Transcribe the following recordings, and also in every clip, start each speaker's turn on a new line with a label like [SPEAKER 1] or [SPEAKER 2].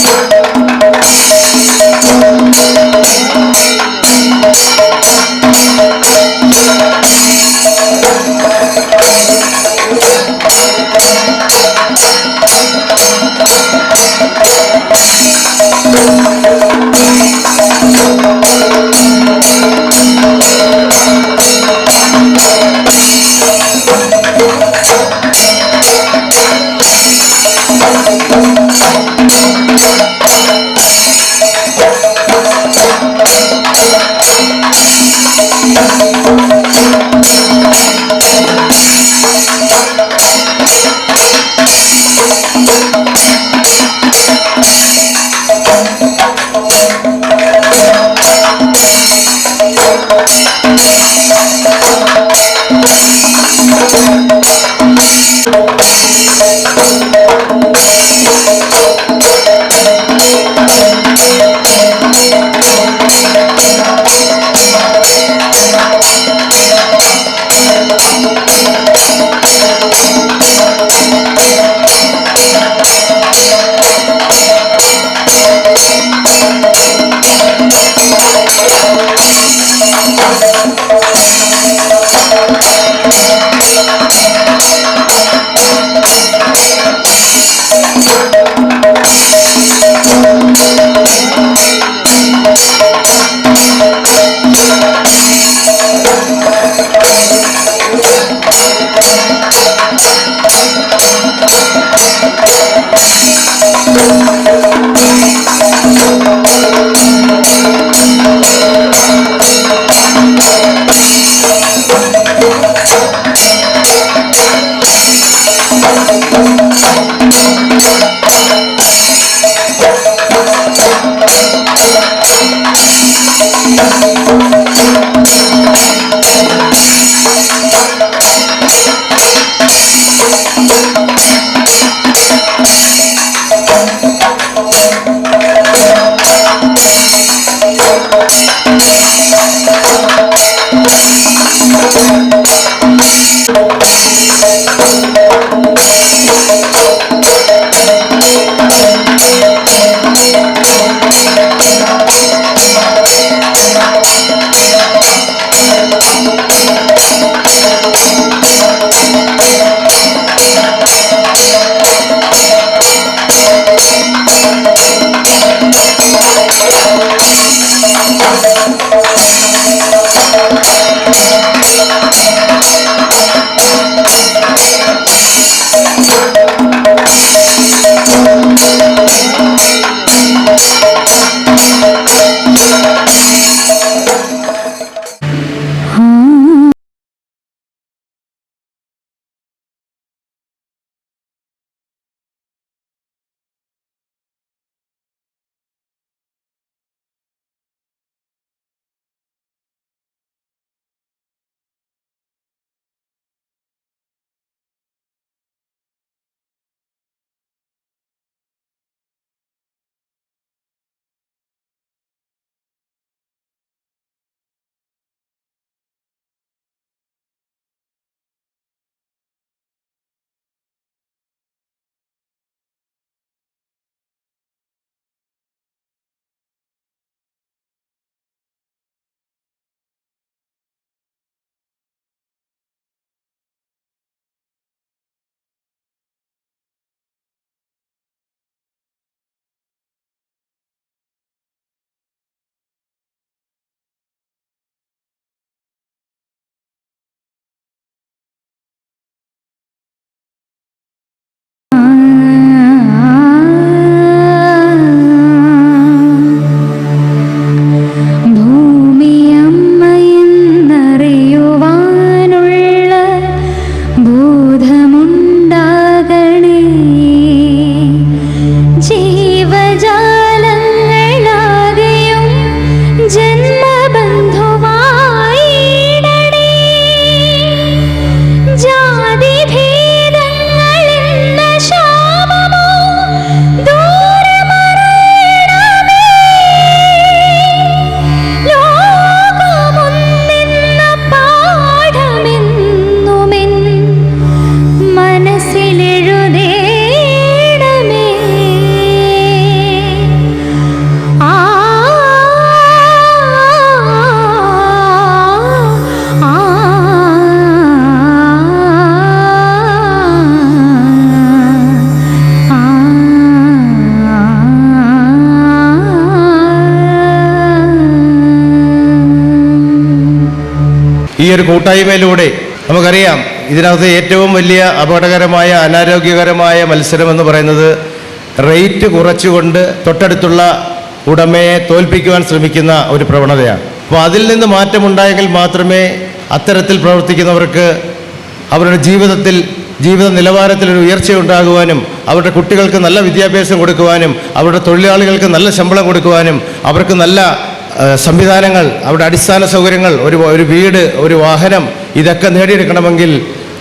[SPEAKER 1] Thank ഒരു കൂട്ടായ്മയിലൂടെ നമുക്കറിയാം, ഇതിനകത്ത് ഏറ്റവും വലിയ അപകടകരമായ അനാരോഗ്യകരമായ മത്സരം എന്ന് പറയുന്നത് റേറ്റ് കുറച്ചുകൊണ്ട് തൊട്ടടുത്തുള്ള ഉടമയെ തോൽപ്പിക്കുവാൻ ശ്രമിക്കുന്ന ഒരു പ്രവണതയാണ്. അപ്പോൾ അതിൽ നിന്ന് മാറ്റമുണ്ടായെങ്കിൽ മാത്രമേ അത്തരത്തിൽ പ്രവർത്തിക്കുന്നവർക്ക് അവരുടെ ജീവിത നിലവാരത്തിൽ ഒരു ഉയർച്ചയുണ്ടാകുവാനും അവരുടെ കുട്ടികൾക്ക് നല്ല വിദ്യാഭ്യാസം കൊടുക്കുവാനും അവരുടെ തൊഴിലാളികൾക്ക് നല്ല ശമ്പളം കൊടുക്കുവാനും അവർക്ക് നല്ല സംവിധാനങ്ങൾ, അവരുടെ അടിസ്ഥാന സൗകര്യങ്ങൾ, ഒരു വീട്, ഒരു വാഹനം, ഇതൊക്കെ നേടിയെടുക്കണമെങ്കിൽ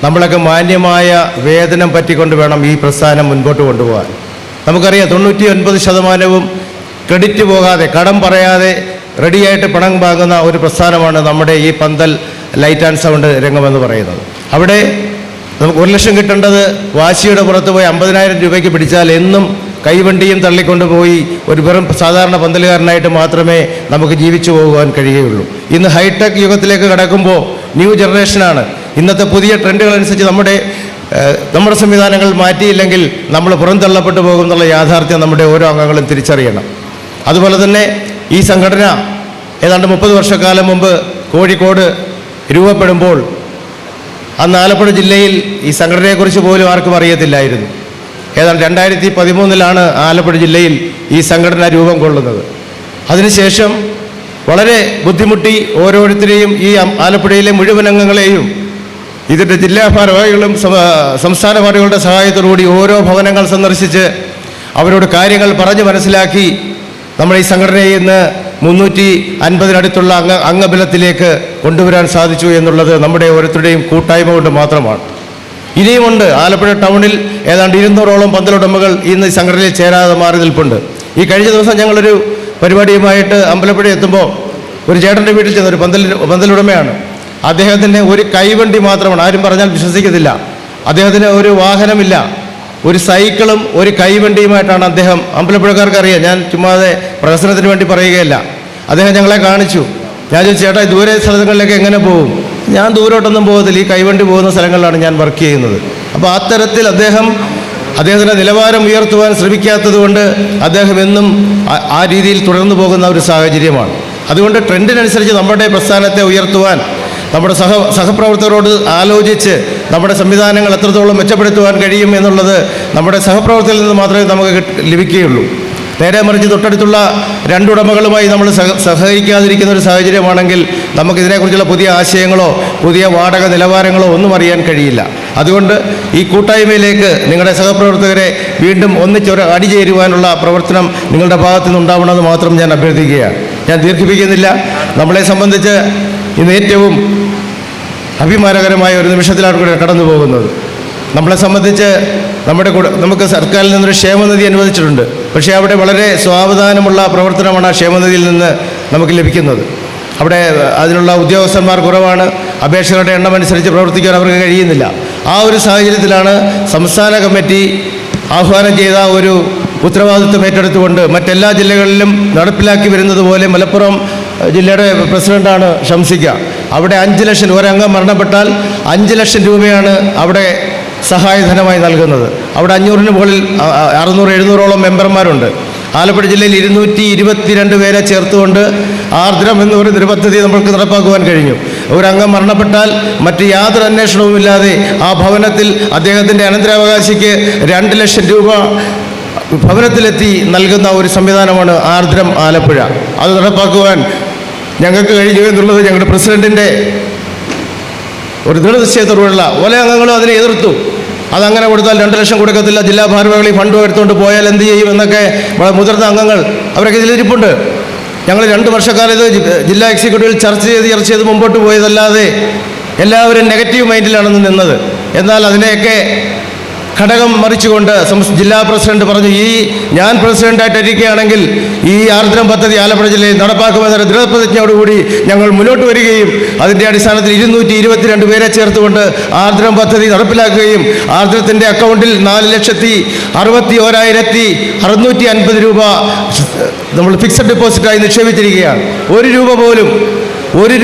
[SPEAKER 1] നമ്മളൊക്കെ മാന്യമായ വേതനം പറ്റിക്കൊണ്ട് വേണം ഈ പ്രസ്ഥാനം മുൻപോട്ട് കൊണ്ടുപോകാൻ. നമുക്കറിയാം 99% ക്രെഡിറ്റ് പോകാതെ, കടം പറയാതെ റെഡിയായിട്ട് പണം വാങ്ങുന്ന ഒരു പ്രസ്ഥാനമാണ് നമ്മുടെ ഈ പന്തൽ ലൈറ്റ് ആൻഡ് സൗണ്ട് രംഗമെന്ന് പറയുന്നത്. അവിടെ നമുക്ക് 1 ലക്ഷം കിട്ടേണ്ടത് വാശിയുടെ പുറത്ത് പോയി 50,000 രൂപയ്ക്ക് പിടിച്ചാൽ എന്നും കൈവണ്ടിയും തള്ളിക്കൊണ്ടുപോയി ഒരു വെറും സാധാരണ പന്തലുകാരനായിട്ട് മാത്രമേ നമുക്ക് ജീവിച്ചു പോകുവാൻ കഴിയുകയുള്ളൂ. ഇന്ന് ഹൈടെക് യുഗത്തിലേക്ക് കടക്കുമ്പോൾ ന്യൂ ജനറേഷനാണ്. ഇന്നത്തെ പുതിയ ട്രെൻഡുകളനുസരിച്ച് നമ്മുടെ സംവിധാനങ്ങൾ മാറ്റിയില്ലെങ്കിൽ നമ്മൾ പുറന്തള്ളപ്പെട്ടു പോകും എന്നുള്ള യാഥാർത്ഥ്യം നമ്മുടെ ഓരോ അംഗങ്ങളും തിരിച്ചറിയണം. അതുപോലെ തന്നെ ഈ സംഘടന ഏതാണ്ട് 30 വർഷക്കാലം മുമ്പ് കോഴിക്കോട് രൂപപ്പെടുമ്പോൾ അന്ന് ആലപ്പുഴ ജില്ലയിൽ ഈ സംഘടനയെക്കുറിച്ച് പോലും ആർക്കും അറിയത്തില്ലായിരുന്നു. ഏതാണ്ട് 2013 ആലപ്പുഴ ജില്ലയിൽ ഈ സംഘടന രൂപം കൊള്ളുന്നത്. അതിനുശേഷം വളരെ ബുദ്ധിമുട്ടി ഓരോരുത്തരെയും, ഈ ആലപ്പുഴയിലെ മുഴുവൻ അംഗങ്ങളെയും ഇതിൻ്റെ ജില്ലാ ഭാരവാഹികളും സംസ്ഥാന ഭാരവാഹികളുടെ സഹായത്തോടുകൂടി ഓരോ ഭവനങ്ങൾ സന്ദർശിച്ച് അവരോട് കാര്യങ്ങൾ പറഞ്ഞ് മനസ്സിലാക്കി നമ്മുടെ ഈ സംഘടനയെ ഇന്ന് 350-അടുത്തുള്ള അംഗബലത്തിലേക്ക് കൊണ്ടുവരാൻ സാധിച്ചു എന്നുള്ളത് നമ്മുടെ ഓരോരുത്തരുടെയും കൂട്ടായ്മ കൊണ്ട് മാത്രമാണ്. ഇനിയുമുണ്ട്. ആലപ്പുഴ ടൗണിൽ ഏതാണ്ട് 200ഓളം പന്തലുടമകൾ ഇന്ന് ഈ സംഘടനയിൽ ചേരാതെ മാറി നിൽപ്പുണ്ട്. ഈ കഴിഞ്ഞ ദിവസം ഞങ്ങളൊരു പരിപാടിയുമായിട്ട് അമ്പലപ്പുഴ എത്തുമ്പോൾ ഒരു ചേട്ടൻ്റെ വീട്ടിൽ ചെന്ന ഒരു പന്തലുടമയാണ്. അദ്ദേഹത്തിൻ്റെ ഒരു കൈവണ്ടി മാത്രമാണ്, ആരും പറഞ്ഞാൽ വിശ്വസിക്കത്തില്ല. അദ്ദേഹത്തിന് ഒരു വാഹനമില്ല, ഒരു സൈക്കിളും ഒരു കൈവണ്ടിയുമായിട്ടാണ് അദ്ദേഹം. അമ്പലപ്പുഴക്കാർക്ക് അറിയാം, ഞാൻ ചുമ്മാതെ പ്രഹസനത്തിന് വേണ്ടി പറയുകയല്ല. അദ്ദേഹം ഞങ്ങളെ കാണിച്ചു. ഞാൻ ചോദിച്ചു, ചേട്ടാ ദൂരെ സ്ഥലങ്ങളിലേക്ക് എങ്ങനെ പോകും? ഞാൻ ദൂരോട്ടൊന്നും പോകത്തില്ല, ഈ കൈവണ്ടി പോകുന്ന സ്ഥലങ്ങളിലാണ് ഞാൻ വർക്ക് ചെയ്യുന്നത്. അപ്പോൾ അത്തരത്തിൽ അദ്ദേഹത്തിൻ്റെ നിലവാരം ഉയർത്തുവാൻ ശ്രമിക്കാത്തത് കൊണ്ട് അദ്ദേഹം എന്നും ആ രീതിയിൽ തുടർന്നു പോകുന്ന ഒരു സാഹചര്യമാണ്. അതുകൊണ്ട് ട്രെൻഡിനനുസരിച്ച് നമ്മുടെ പ്രസ്ഥാനത്തെ ഉയർത്തുവാൻ നമ്മുടെ സഹപ്രവർത്തകരോട് ആലോചിച്ച് നമ്മുടെ സംവിധാനങ്ങൾ എത്രത്തോളം മെച്ചപ്പെടുത്തുവാൻ കഴിയും എന്നുള്ളത് നമ്മുടെ സഹപ്രവർത്തകരിൽ നിന്ന് മാത്രമേ നമുക്ക് ലഭിക്കുകയുള്ളൂ. നേരെ മറിച്ച് തൊട്ടടുത്തുള്ള 2 ഉടമകളുമായി നമ്മൾ സഹകരിക്കാതിരിക്കുന്ന ഒരു സാഹചര്യമാണെങ്കിൽ നമുക്കിതിനെക്കുറിച്ചുള്ള പുതിയ ആശയങ്ങളോ പുതിയ വാടക നിലവാരങ്ങളോ ഒന്നും അറിയാൻ കഴിയില്ല. അതുകൊണ്ട് ഈ കൂട്ടായ്മയിലേക്ക് നിങ്ങളുടെ സഹപ്രവർത്തകരെ വീണ്ടും ഒന്നിച്ചൊരു അണിചേരുവാനുള്ള പ്രവർത്തനം നിങ്ങളുടെ ഭാഗത്തു നിന്നുണ്ടാവണമെന്ന് മാത്രം ഞാൻ അഭ്യർത്ഥിക്കുകയാണ്. ഞാൻ ദീർഘിപ്പിക്കുന്നില്ല. നമ്മളെ സംബന്ധിച്ച് ഇന്ന് ഏറ്റവും അഭിമാനകരമായ ഒരു നിമിഷത്തിലാണ് കൂടെ കടന്നു പോകുന്നത്. നമ്മളെ സംബന്ധിച്ച് നമുക്ക് സർക്കാരിൽ നിന്നൊരു ക്ഷേമനിധി അനുവദിച്ചിട്ടുണ്ട്. പക്ഷേ അവിടെ വളരെ സാവധാനമുള്ള പ്രവർത്തനമാണ് ആ ക്ഷേമനിധിയിൽ നിന്ന് നമുക്ക് ലഭിക്കുന്നത്. അവിടെ അതിനുള്ള ഉദ്യോഗസ്ഥന്മാർ കുറവാണ്. അപേക്ഷകളുടെ എണ്ണം അനുസരിച്ച് പ്രവർത്തിക്കാൻ അവർക്ക് കഴിയുന്നില്ല. ആ ഒരു സാഹചര്യത്തിലാണ് സംസ്ഥാന കമ്മിറ്റി ആഹ്വാനം ചെയ്ത ഒരു ഉത്തരവാദിത്വം ഏറ്റെടുത്തുകൊണ്ട് മറ്റെല്ലാ ജില്ലകളിലും നടപ്പിലാക്കി വരുന്നത് പോലെ മലപ്പുറം ജില്ലയുടെ പ്രസിഡൻ്റാണ് ഷംസിക്ക. അവിടെ 5 ലക്ഷം, ഒരംഗം മരണപ്പെട്ടാൽ 5 ലക്ഷം രൂപയാണ് അവിടെ സഹായധനമായി നൽകുന്നത്. അവിടെ 500-ന് മുകളിൽ 600-700ഓളം മെമ്പർമാരുണ്ട്. ആലപ്പുഴ ജില്ലയിൽ 222 പേരെ ചേർത്തുകൊണ്ട് ആർദ്രം എന്നൊരു പദ്ധതി നമ്മൾക്ക് നടപ്പാക്കുവാൻ കഴിഞ്ഞു. ഒരംഗം മരണപ്പെട്ടാൽ മറ്റ് യാതൊരു അന്വേഷണവുമില്ലാതെ ആ ഭവനത്തിൽ അദ്ദേഹത്തിൻ്റെ അനന്തരാവകാശിക്ക് 2 ലക്ഷം രൂപ ഭവനത്തിലെത്തി നൽകുന്ന ഒരു സംവിധാനമാണ് ആർദ്രം ആലപ്പുഴ. അത് നടപ്പാക്കുവാൻ ഞങ്ങൾക്ക് കഴിഞ്ഞു എന്നുള്ളത് ഞങ്ങളുടെ പ്രസിഡൻറ്റിൻ്റെ ഒരു ദൃഢനിശ്ചയത്തോടുള്ള പല അംഗങ്ങളും അതിനെ എതിർത്തു. അതങ്ങനെ കൊടുത്താൽ 2 ലക്ഷം കൊടുക്കത്തില്ല, ജില്ലാ ഭാരവാഹികൾ ഫണ്ട് എടുത്തുകൊണ്ട് പോയാൽ എന്ത് ചെയ്യും എന്നൊക്കെ മുതിർന്ന അംഗങ്ങൾ അവരൊക്കെ ഇതിലിരിപ്പുണ്ട്. ഞങ്ങൾ 2 വർഷക്കാലം ഇത് ജില്ലാ എക്സിക്യൂട്ടീവിൽ ചർച്ച ചെയ്ത് മുമ്പോട്ട് പോയതല്ലാതെ എല്ലാവരും നെഗറ്റീവ് മൈൻഡിലാണെന്ന് നിന്നത്. എന്നാൽ അതിനെയൊക്കെ ഘടകം മറിച്ചുകൊണ്ട് ജില്ലാ പ്രസിഡന്റ് പറഞ്ഞു, ഞാൻ പ്രസിഡന്റായിട്ട് ഇരിക്കുകയാണെങ്കിൽ ഈ ആർദ്രം പദ്ധതി ആലപ്പുഴ ജില്ലയിൽ നടപ്പാക്കുമെന്നൊരു ദൃഢപ്രതിജ്ഞയോടുകൂടി ഞങ്ങൾ മുന്നോട്ട് വരികയും അതിൻ്റെ അടിസ്ഥാനത്തിൽ 222 പേരെ ചേർത്തുകൊണ്ട് ആർദ്രം പദ്ധതി നടപ്പിലാക്കുകയും ആർദ്രത്തിൻ്റെ അക്കൗണ്ടിൽ 4,61,650 രൂപ നമ്മൾ ഫിക്സഡ് ഡെപ്പോസിറ്റായി നിക്ഷേപിച്ചിരിക്കുകയാണ്. 1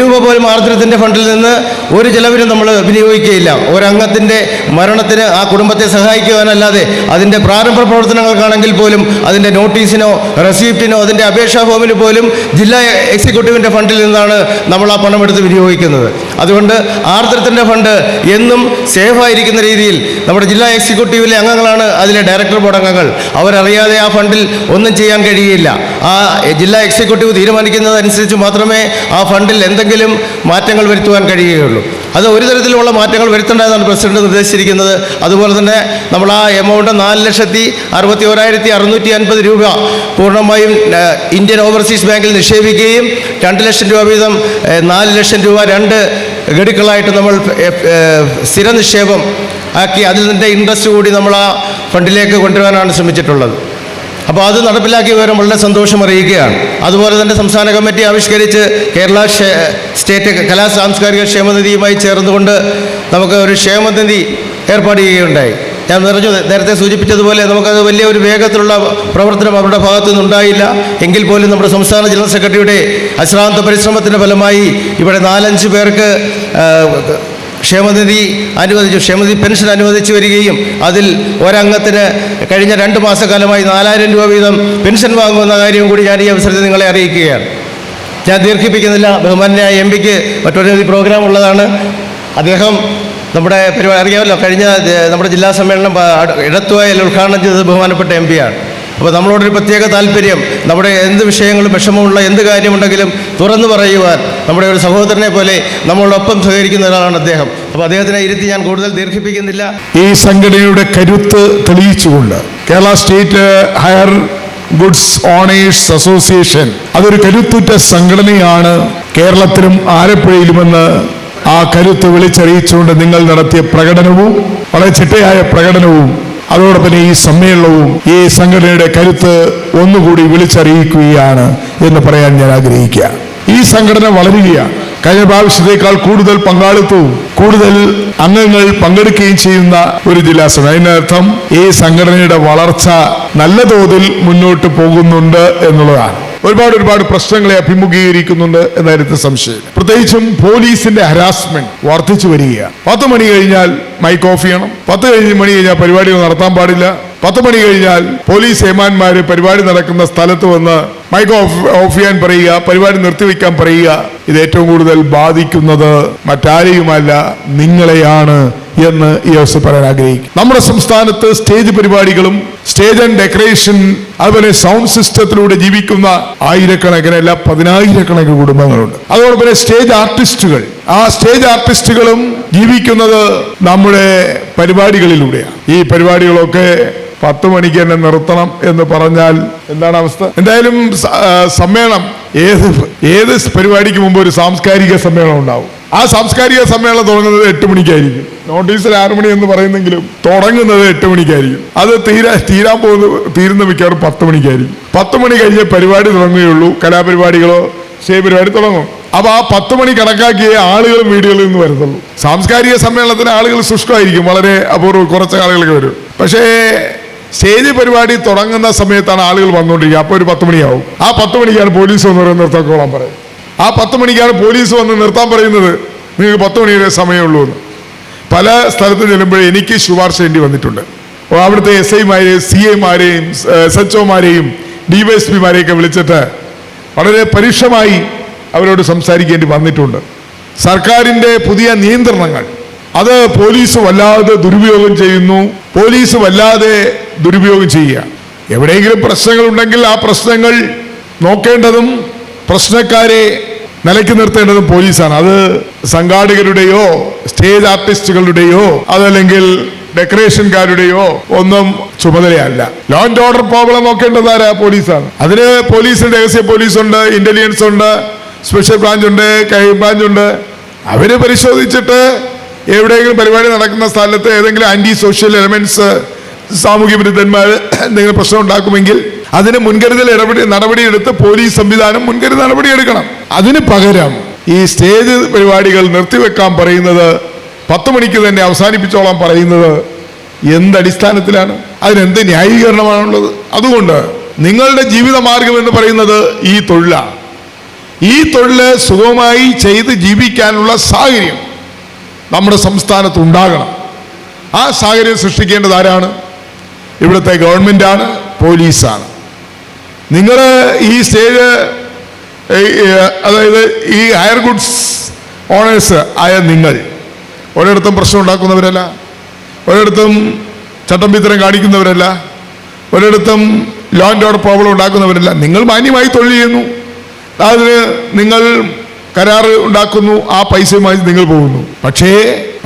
[SPEAKER 1] രൂപ പോലും ആർദ്രത്തിൻ്റെ ഫണ്ടിൽ നിന്ന് ഒരു ചിലവിനും നമ്മൾ വിനിയോഗിക്കുകയില്ല. ഒരംഗത്തിൻ്റെ മരണത്തിന് ആ കുടുംബത്തെ സഹായിക്കുവാനല്ലാതെ അതിൻ്റെ പ്രാരംഭ പ്രവർത്തനങ്ങൾക്കാണെങ്കിൽ പോലും അതിൻ്റെ നോട്ടീസിനോ റെസിപ്റ്റിനോ അതിൻ്റെ അപേക്ഷാ ഫോമിന് പോലും ജില്ലാ എക്സിക്യൂട്ടീവിൻ്റെ ഫണ്ടിൽ നിന്നാണ് നമ്മൾ ആ പണമെടുത്ത് വിനിയോഗിക്കുന്നത്. അതുകൊണ്ട് ആർദ്രത്തിൻ്റെ ഫണ്ട് എന്നും സേഫായിരിക്കുന്ന രീതിയിൽ നമ്മുടെ ജില്ലാ എക്സിക്യൂട്ടീവിലെ അംഗങ്ങളാണ് അതിലെ ഡയറക്ടർ ബോർഡ് അംഗങ്ങൾ. അവരറിയാതെ ആ ഫണ്ടിൽ ഒന്നും ചെയ്യാൻ കഴിയില്ല. ആ ജില്ലാ എക്സിക്യൂട്ടീവ് തീരുമാനിക്കുന്നതനുസരിച്ച് മാത്രമേ ആ ഫണ്ടിൽ എന്തെങ്കിലും മാറ്റങ്ങൾ വരുത്തുവാൻ കഴിയുകയുള്ളൂ. അത് ഒരു തരത്തിലുള്ള മാറ്റങ്ങൾ വരുത്തേണ്ടതാണ് പ്രസിഡന്റ് നിർദ്ദേശിച്ചിരിക്കുന്നത്. അതുപോലെ തന്നെ നമ്മൾ ആ എമൗണ്ട് 4,61,650 രൂപ പൂർണ്ണമായും ഇന്ത്യൻ ഓവർസീസ് ബാങ്കിൽ നിക്ഷേപിക്കുകയും 2 ലക്ഷം രൂപ വീതം 4 ലക്ഷം രൂപ 2 ഗഡുക്കളായിട്ട് നമ്മൾ സ്ഥിര നിക്ഷേപം ആക്കി അതിൽ നിൻ്റെ ഇൻട്രസ്റ്റ് കൂടി നമ്മൾ ആ ഫണ്ടിലേക്ക് കൊണ്ടുവരാനാണ് ശ്രമിച്ചിട്ടുള്ളത്. അപ്പോൾ അത് നടപ്പിലാക്കിയ വിവരം വളരെ സന്തോഷം അറിയിക്കുകയാണ്. അതുപോലെ തന്നെ സംസ്ഥാന കമ്മിറ്റി ആവിഷ്കരിച്ച് കേരള സ്റ്റേറ്റ് കലാ സാംസ്കാരിക ക്ഷേമനിധിയുമായി ചേർന്നുകൊണ്ട് നമുക്ക് ഒരു ക്ഷേമനിധി ഏർപ്പാട് ചെയ്യുകയുണ്ടായി. ഞാൻ നേരത്തെ സൂചിപ്പിച്ചതുപോലെ നമുക്കത് വലിയ ഒരു വേഗത്തിലുള്ള പ്രവർത്തനം അവരുടെ ഭാഗത്തു നിന്നുണ്ടായില്ല. എങ്കിൽ പോലും നമ്മുടെ സംസ്ഥാന ജനറൽ സെക്രട്ടറിയുടെ അശ്രാന്ത പരിശ്രമത്തിൻ്റെ ഫലമായി ഇവിടെ 4-5 പേർക്ക് ക്ഷേമനിധി പെൻഷൻ അനുവദിച്ചു വരികയും അതിൽ ഒരംഗത്തിന് കഴിഞ്ഞ 2 മാസക്കാലമായി 4,000 രൂപ വീതം പെൻഷൻ വാങ്ങുന്ന കാര്യം കൂടി ഞാൻ ഈ അവസരത്തിൽ നിങ്ങളെ അറിയിക്കുകയാണ്. ഞാൻ ദീർഘിപ്പിക്കുന്നില്ല. ബഹുമാന്യനായ എംപിക്ക് മറ്റൊരു പ്രോഗ്രാം ഉള്ളതാണ്. അദ്ദേഹം നമ്മുടെ പരിപാടി അറിയാമല്ലോ, കഴിഞ്ഞ നമ്മുടെ ജില്ലാ സമ്മേളനം ഇടത്തുവായിൽ ഉദ്ഘാടനം ചെയ്തത് ബഹുമാനപ്പെട്ട എം പിയാണ്. അപ്പോൾ നമ്മളോടൊരു പ്രത്യേക താല്പര്യം, നമ്മുടെ എന്ത് വിഷയങ്ങളും വിഷമമുള്ള എന്ത് കാര്യമുണ്ടെങ്കിലും തുറന്നു പറയുവാൻ നമ്മുടെ ഒരു സഹോദരനെ പോലെ നമ്മളോടൊപ്പം സഹകരിക്കുന്ന ഒരാളാണ് അദ്ദേഹം. അപ്പോൾ അദ്ദേഹത്തിനെ ഇരുത്തി ഞാൻ കൂടുതൽ ദീർഘിപ്പിക്കുന്നില്ല.
[SPEAKER 2] ഈ സംഘടനയുടെ കരുത്ത് തെളിയിച്ചുകൊണ്ട് Kerala state higher goods owners Association അതൊരു കരുത്തുറ്റ സംഘടനയാണ് കേരളത്തിലും ആലപ്പുഴയിലുമെന്ന് ആ കരുത്ത് വിളിച്ചറിയിച്ചുകൊണ്ട് നിങ്ങൾ നടത്തിയ പ്രകടനവും വളരെ ചിട്ടയായ പ്രകടനവും അതോടൊപ്പം ഈ സമ്മേളനവും ഈ സംഘടനയുടെ കരുത്ത് ഒന്നുകൂടി വിളിച്ചറിയിക്കുകയാണ് എന്ന് പറയാൻ ഞാൻ ആഗ്രഹിക്കുക. ഈ സംഘടന വളരുകയാണ്. കഴിഞ്ഞ പ്രാവശ്യത്തേക്കാൾ കൂടുതൽ പങ്കാളിത്തവും കൂടുതൽ അംഗങ്ങൾ പങ്കെടുക്കുകയും ചെയ്യുന്ന ഒരു ജില്ലാ സഭ. അതിനർത്ഥം ഈ സംഘടനയുടെ വളർച്ച നല്ല തോതിൽ മുന്നോട്ട് പോകുന്നുണ്ട് എന്നുള്ളതാണ്. ഒരുപാട് പ്രശ്നങ്ങളെ അഭിമുഖീകരിക്കുന്നുണ്ട് എന്ന കാര്യത്തിൽ സംശയം. പ്രത്യേകിച്ചും പോലീസിന്റെ ഹരാസ്മെന്റ് വർദ്ധിച്ചു വരികയാണ്. 10 മണി കഴിഞ്ഞാൽ മൈക്ക് ഓഫ് ചെയ്യണം, 10 മണി കഴിഞ്ഞാൽ പരിപാടികൾ നടത്താൻ പാടില്ല, 10 മണി കഴിഞ്ഞാൽ പോലീസ് ഏമാന്മാര് പരിപാടി നടക്കുന്ന സ്ഥലത്ത് വന്ന് മൈക്ക് ഓഫ് ചെയ്യാൻ പറയുക, പരിപാടി നിർത്തിവെക്കാൻ പറയുക. ഇത് ഏറ്റവും കൂടുതൽ ബാധിക്കുന്നത് മറ്റാരെയുമല്ല, നിങ്ങളെയാണ് എന്ന് ഈ അവസരം പറയാൻ ആഗ്രഹിക്കും. നമ്മുടെ സംസ്ഥാനത്ത് സ്റ്റേജ് പരിപാടികളും സ്റ്റേജ് ആൻഡ് ഡെക്കറേഷൻ അതുപോലെ സൗണ്ട് സിസ്റ്റത്തിലൂടെ ജീവിക്കുന്ന ആയിരക്കണക്കിന് അല്ല 10,000-കണക്കിന് കുടുംബങ്ങളുണ്ട്. അതോടൊപ്പം സ്റ്റേജ് ആർട്ടിസ്റ്റുകൾ, ആ സ്റ്റേജ് ആർട്ടിസ്റ്റുകളും ജീവിക്കുന്നത് നമ്മുടെ പരിപാടികളിലൂടെയാണ്. ഈ പരിപാടികളൊക്കെ 10 മണിക്ക് തന്നെ നിർത്തണം എന്ന് പറഞ്ഞാൽ എന്താണ് അവസ്ഥ? എന്തായാലും സമ്മേളനം ഏത് പരിപാടിക്ക് മുമ്പ് ഒരു സാംസ്കാരിക സമ്മേളനം ഉണ്ടാവും. ആ സാംസ്കാരിക സമ്മേളനം തുടങ്ങുന്നത് 8 മണിക്കായിരിക്കും. നോട്ടീസിൽ 6 മണി എന്ന് പറയുന്നെങ്കിലും തുടങ്ങുന്നത് 8 മണിക്കായിരിക്കും. അത് തീരുന്ന മിക്കവാറും 10 മണിക്കായിരിക്കും. 10 മണി കഴിഞ്ഞ് പരിപാടി തുടങ്ങുകയുള്ളൂ. കലാപരിപാടികളോ സ്റ്റേജ് പരിപാടി തുടങ്ങും. അപ്പൊ ആ 10 മണി കണക്കാക്കിയ ആളുകളും വീടുകളിൽ നിന്ന് വരുന്നുള്ളൂ. സാംസ്കാരിക സമ്മേളനത്തിന് ആളുകൾ ശുഷ്കമായിരിക്കും, വളരെ അപൂർവം കുറച്ച് ആളുകളൊക്കെ വരും. പക്ഷേ സ്റ്റേജ് പരിപാടി തുടങ്ങുന്ന സമയത്താണ് ആളുകൾ വന്നുകൊണ്ടിരിക്കുക. അപ്പോൾ ഒരു 10 മണിയാവും. ആ 10 മണിക്കാണ് പോലീസ് വന്ന് നിർത്താക്കോളാൻ പറയും. ആ 10 മണിക്കാണ് പോലീസ് വന്ന് നിർത്താൻ പറയുന്നത്, നിങ്ങൾക്ക് 10 മണി വരെ സമയമുള്ളൂ എന്ന്. പല സ്ഥലത്ത് ചെല്ലുമ്പോൾ എനിക്ക് ശുപാർശ ചെയ്യേണ്ടി വന്നിട്ടുണ്ട്. അവിടുത്തെ SI-മാരെയും CA-മാരെയും SHO-മാരെയും DYSP-മാരെയൊക്കെ വിളിച്ചിട്ട് വളരെ പരുഷമായി അവരോട് സംസാരിക്കേണ്ടി വന്നിട്ടുണ്ട്. സർക്കാരിൻ്റെ പുതിയ നിയന്ത്രണങ്ങൾ അത് പോലീസ് വല്ലാതെ ദുരുപയോഗം ചെയ്യുന്നു. പോലീസ് വല്ലാതെ ദുരുപയോഗം ചെയ്യുക. എവിടെയെങ്കിലും പ്രശ്നങ്ങൾ ഉണ്ടെങ്കിൽ ആ പ്രശ്നങ്ങൾ നോക്കേണ്ടതും പ്രശ്നക്കാരെ നിലയ്ക്ക് നിർത്തേണ്ടതും പോലീസാണ്. അത് സംഘാടകരുടെയോ സ്റ്റേജ് ആർട്ടിസ്റ്റുകളുടെയോ അതല്ലെങ്കിൽ ഡെക്കറേഷൻകാരുടെയോ ഒന്നും ചുമതലയല്ല. ലോ ആൻഡ് ഓർഡർ പ്രോബ്ലം നോക്കേണ്ടത് ആരാ? പോലീസാണ്. അതിന് പോലീസിന്റെ രഹസ്യ പോലീസുണ്ട്, ഇന്റലിജൻസ് ഉണ്ട്, സ്പെഷ്യൽ ബ്രാഞ്ച് ഉണ്ട്, ക്രൈം ബ്രാഞ്ച് ഉണ്ട്. അവര് പരിശോധിച്ചിട്ട് എവിടെയെങ്കിലും പരിപാടി നടക്കുന്ന സ്ഥലത്ത് ഏതെങ്കിലും ആന്റി സോഷ്യൽ എലമെന്റ്സ്, സാമൂഹ്യ വിരുദ്ധന്മാർ എന്തെങ്കിലും പ്രശ്നം ഉണ്ടാക്കുമെങ്കിൽ അതിന് മുൻകരുതൽ നടപടിയെടുത്ത് പോലീസ് സംവിധാനം മുൻകരുതൽ നടപടിയെടുക്കണം. അതിന് പകരം ഈ സ്റ്റേജ് പരിപാടികൾ നിർത്തിവെക്കാൻ പറയുന്നത്, 10 മണിക്ക് തന്നെ അവസാനിപ്പിച്ചോളാൻ പറയുന്നത് എന്തടിസ്ഥാനത്തിലാണ്? അതിനെന്ത് ന്യായീകരണമാണുള്ളത്? അതുകൊണ്ട് നിങ്ങളുടെ ജീവിത മാർഗം എന്ന് പറയുന്നത് ഈ തൊഴിലാണ്. ഈ തൊഴില് സുഗമമായി ചെയ്ത് ജീവിക്കാനുള്ള സാഹചര്യം നമ്മുടെ സംസ്ഥാനത്ത് ഉണ്ടാകണം. ആ സാഹചര്യം സൃഷ്ടിക്കേണ്ടത് ആരാണ്? ഇവിടുത്തെ ഗവൺമെൻറ്റാണ്, പോലീസാണ്. നിങ്ങൾ ഈ സ്റ്റേജ്, അതായത് ഈ ഹയർ ഗുഡ്സ് ഓണേഴ്സ് ആയ നിങ്ങൾ ഒരിടത്തും പ്രശ്നം ഉണ്ടാക്കുന്നവരല്ല, ഒരിടത്തും ചട്ടം വിത്തരം കാണിക്കുന്നവരല്ല, ഒരിടത്തും ലോ ആൻഡ് ഓർഡർ പ്രോബ്ലം ഉണ്ടാക്കുന്നവരല്ല. നിങ്ങൾ മാന്യമായി തൊഴിൽ ചെയ്യുന്നു, അതിന് നിങ്ങൾ കരാറ് ഉണ്ടാക്കുന്നു, ആ പൈസയുമായി നിങ്ങൾ പോകുന്നു. പക്ഷേ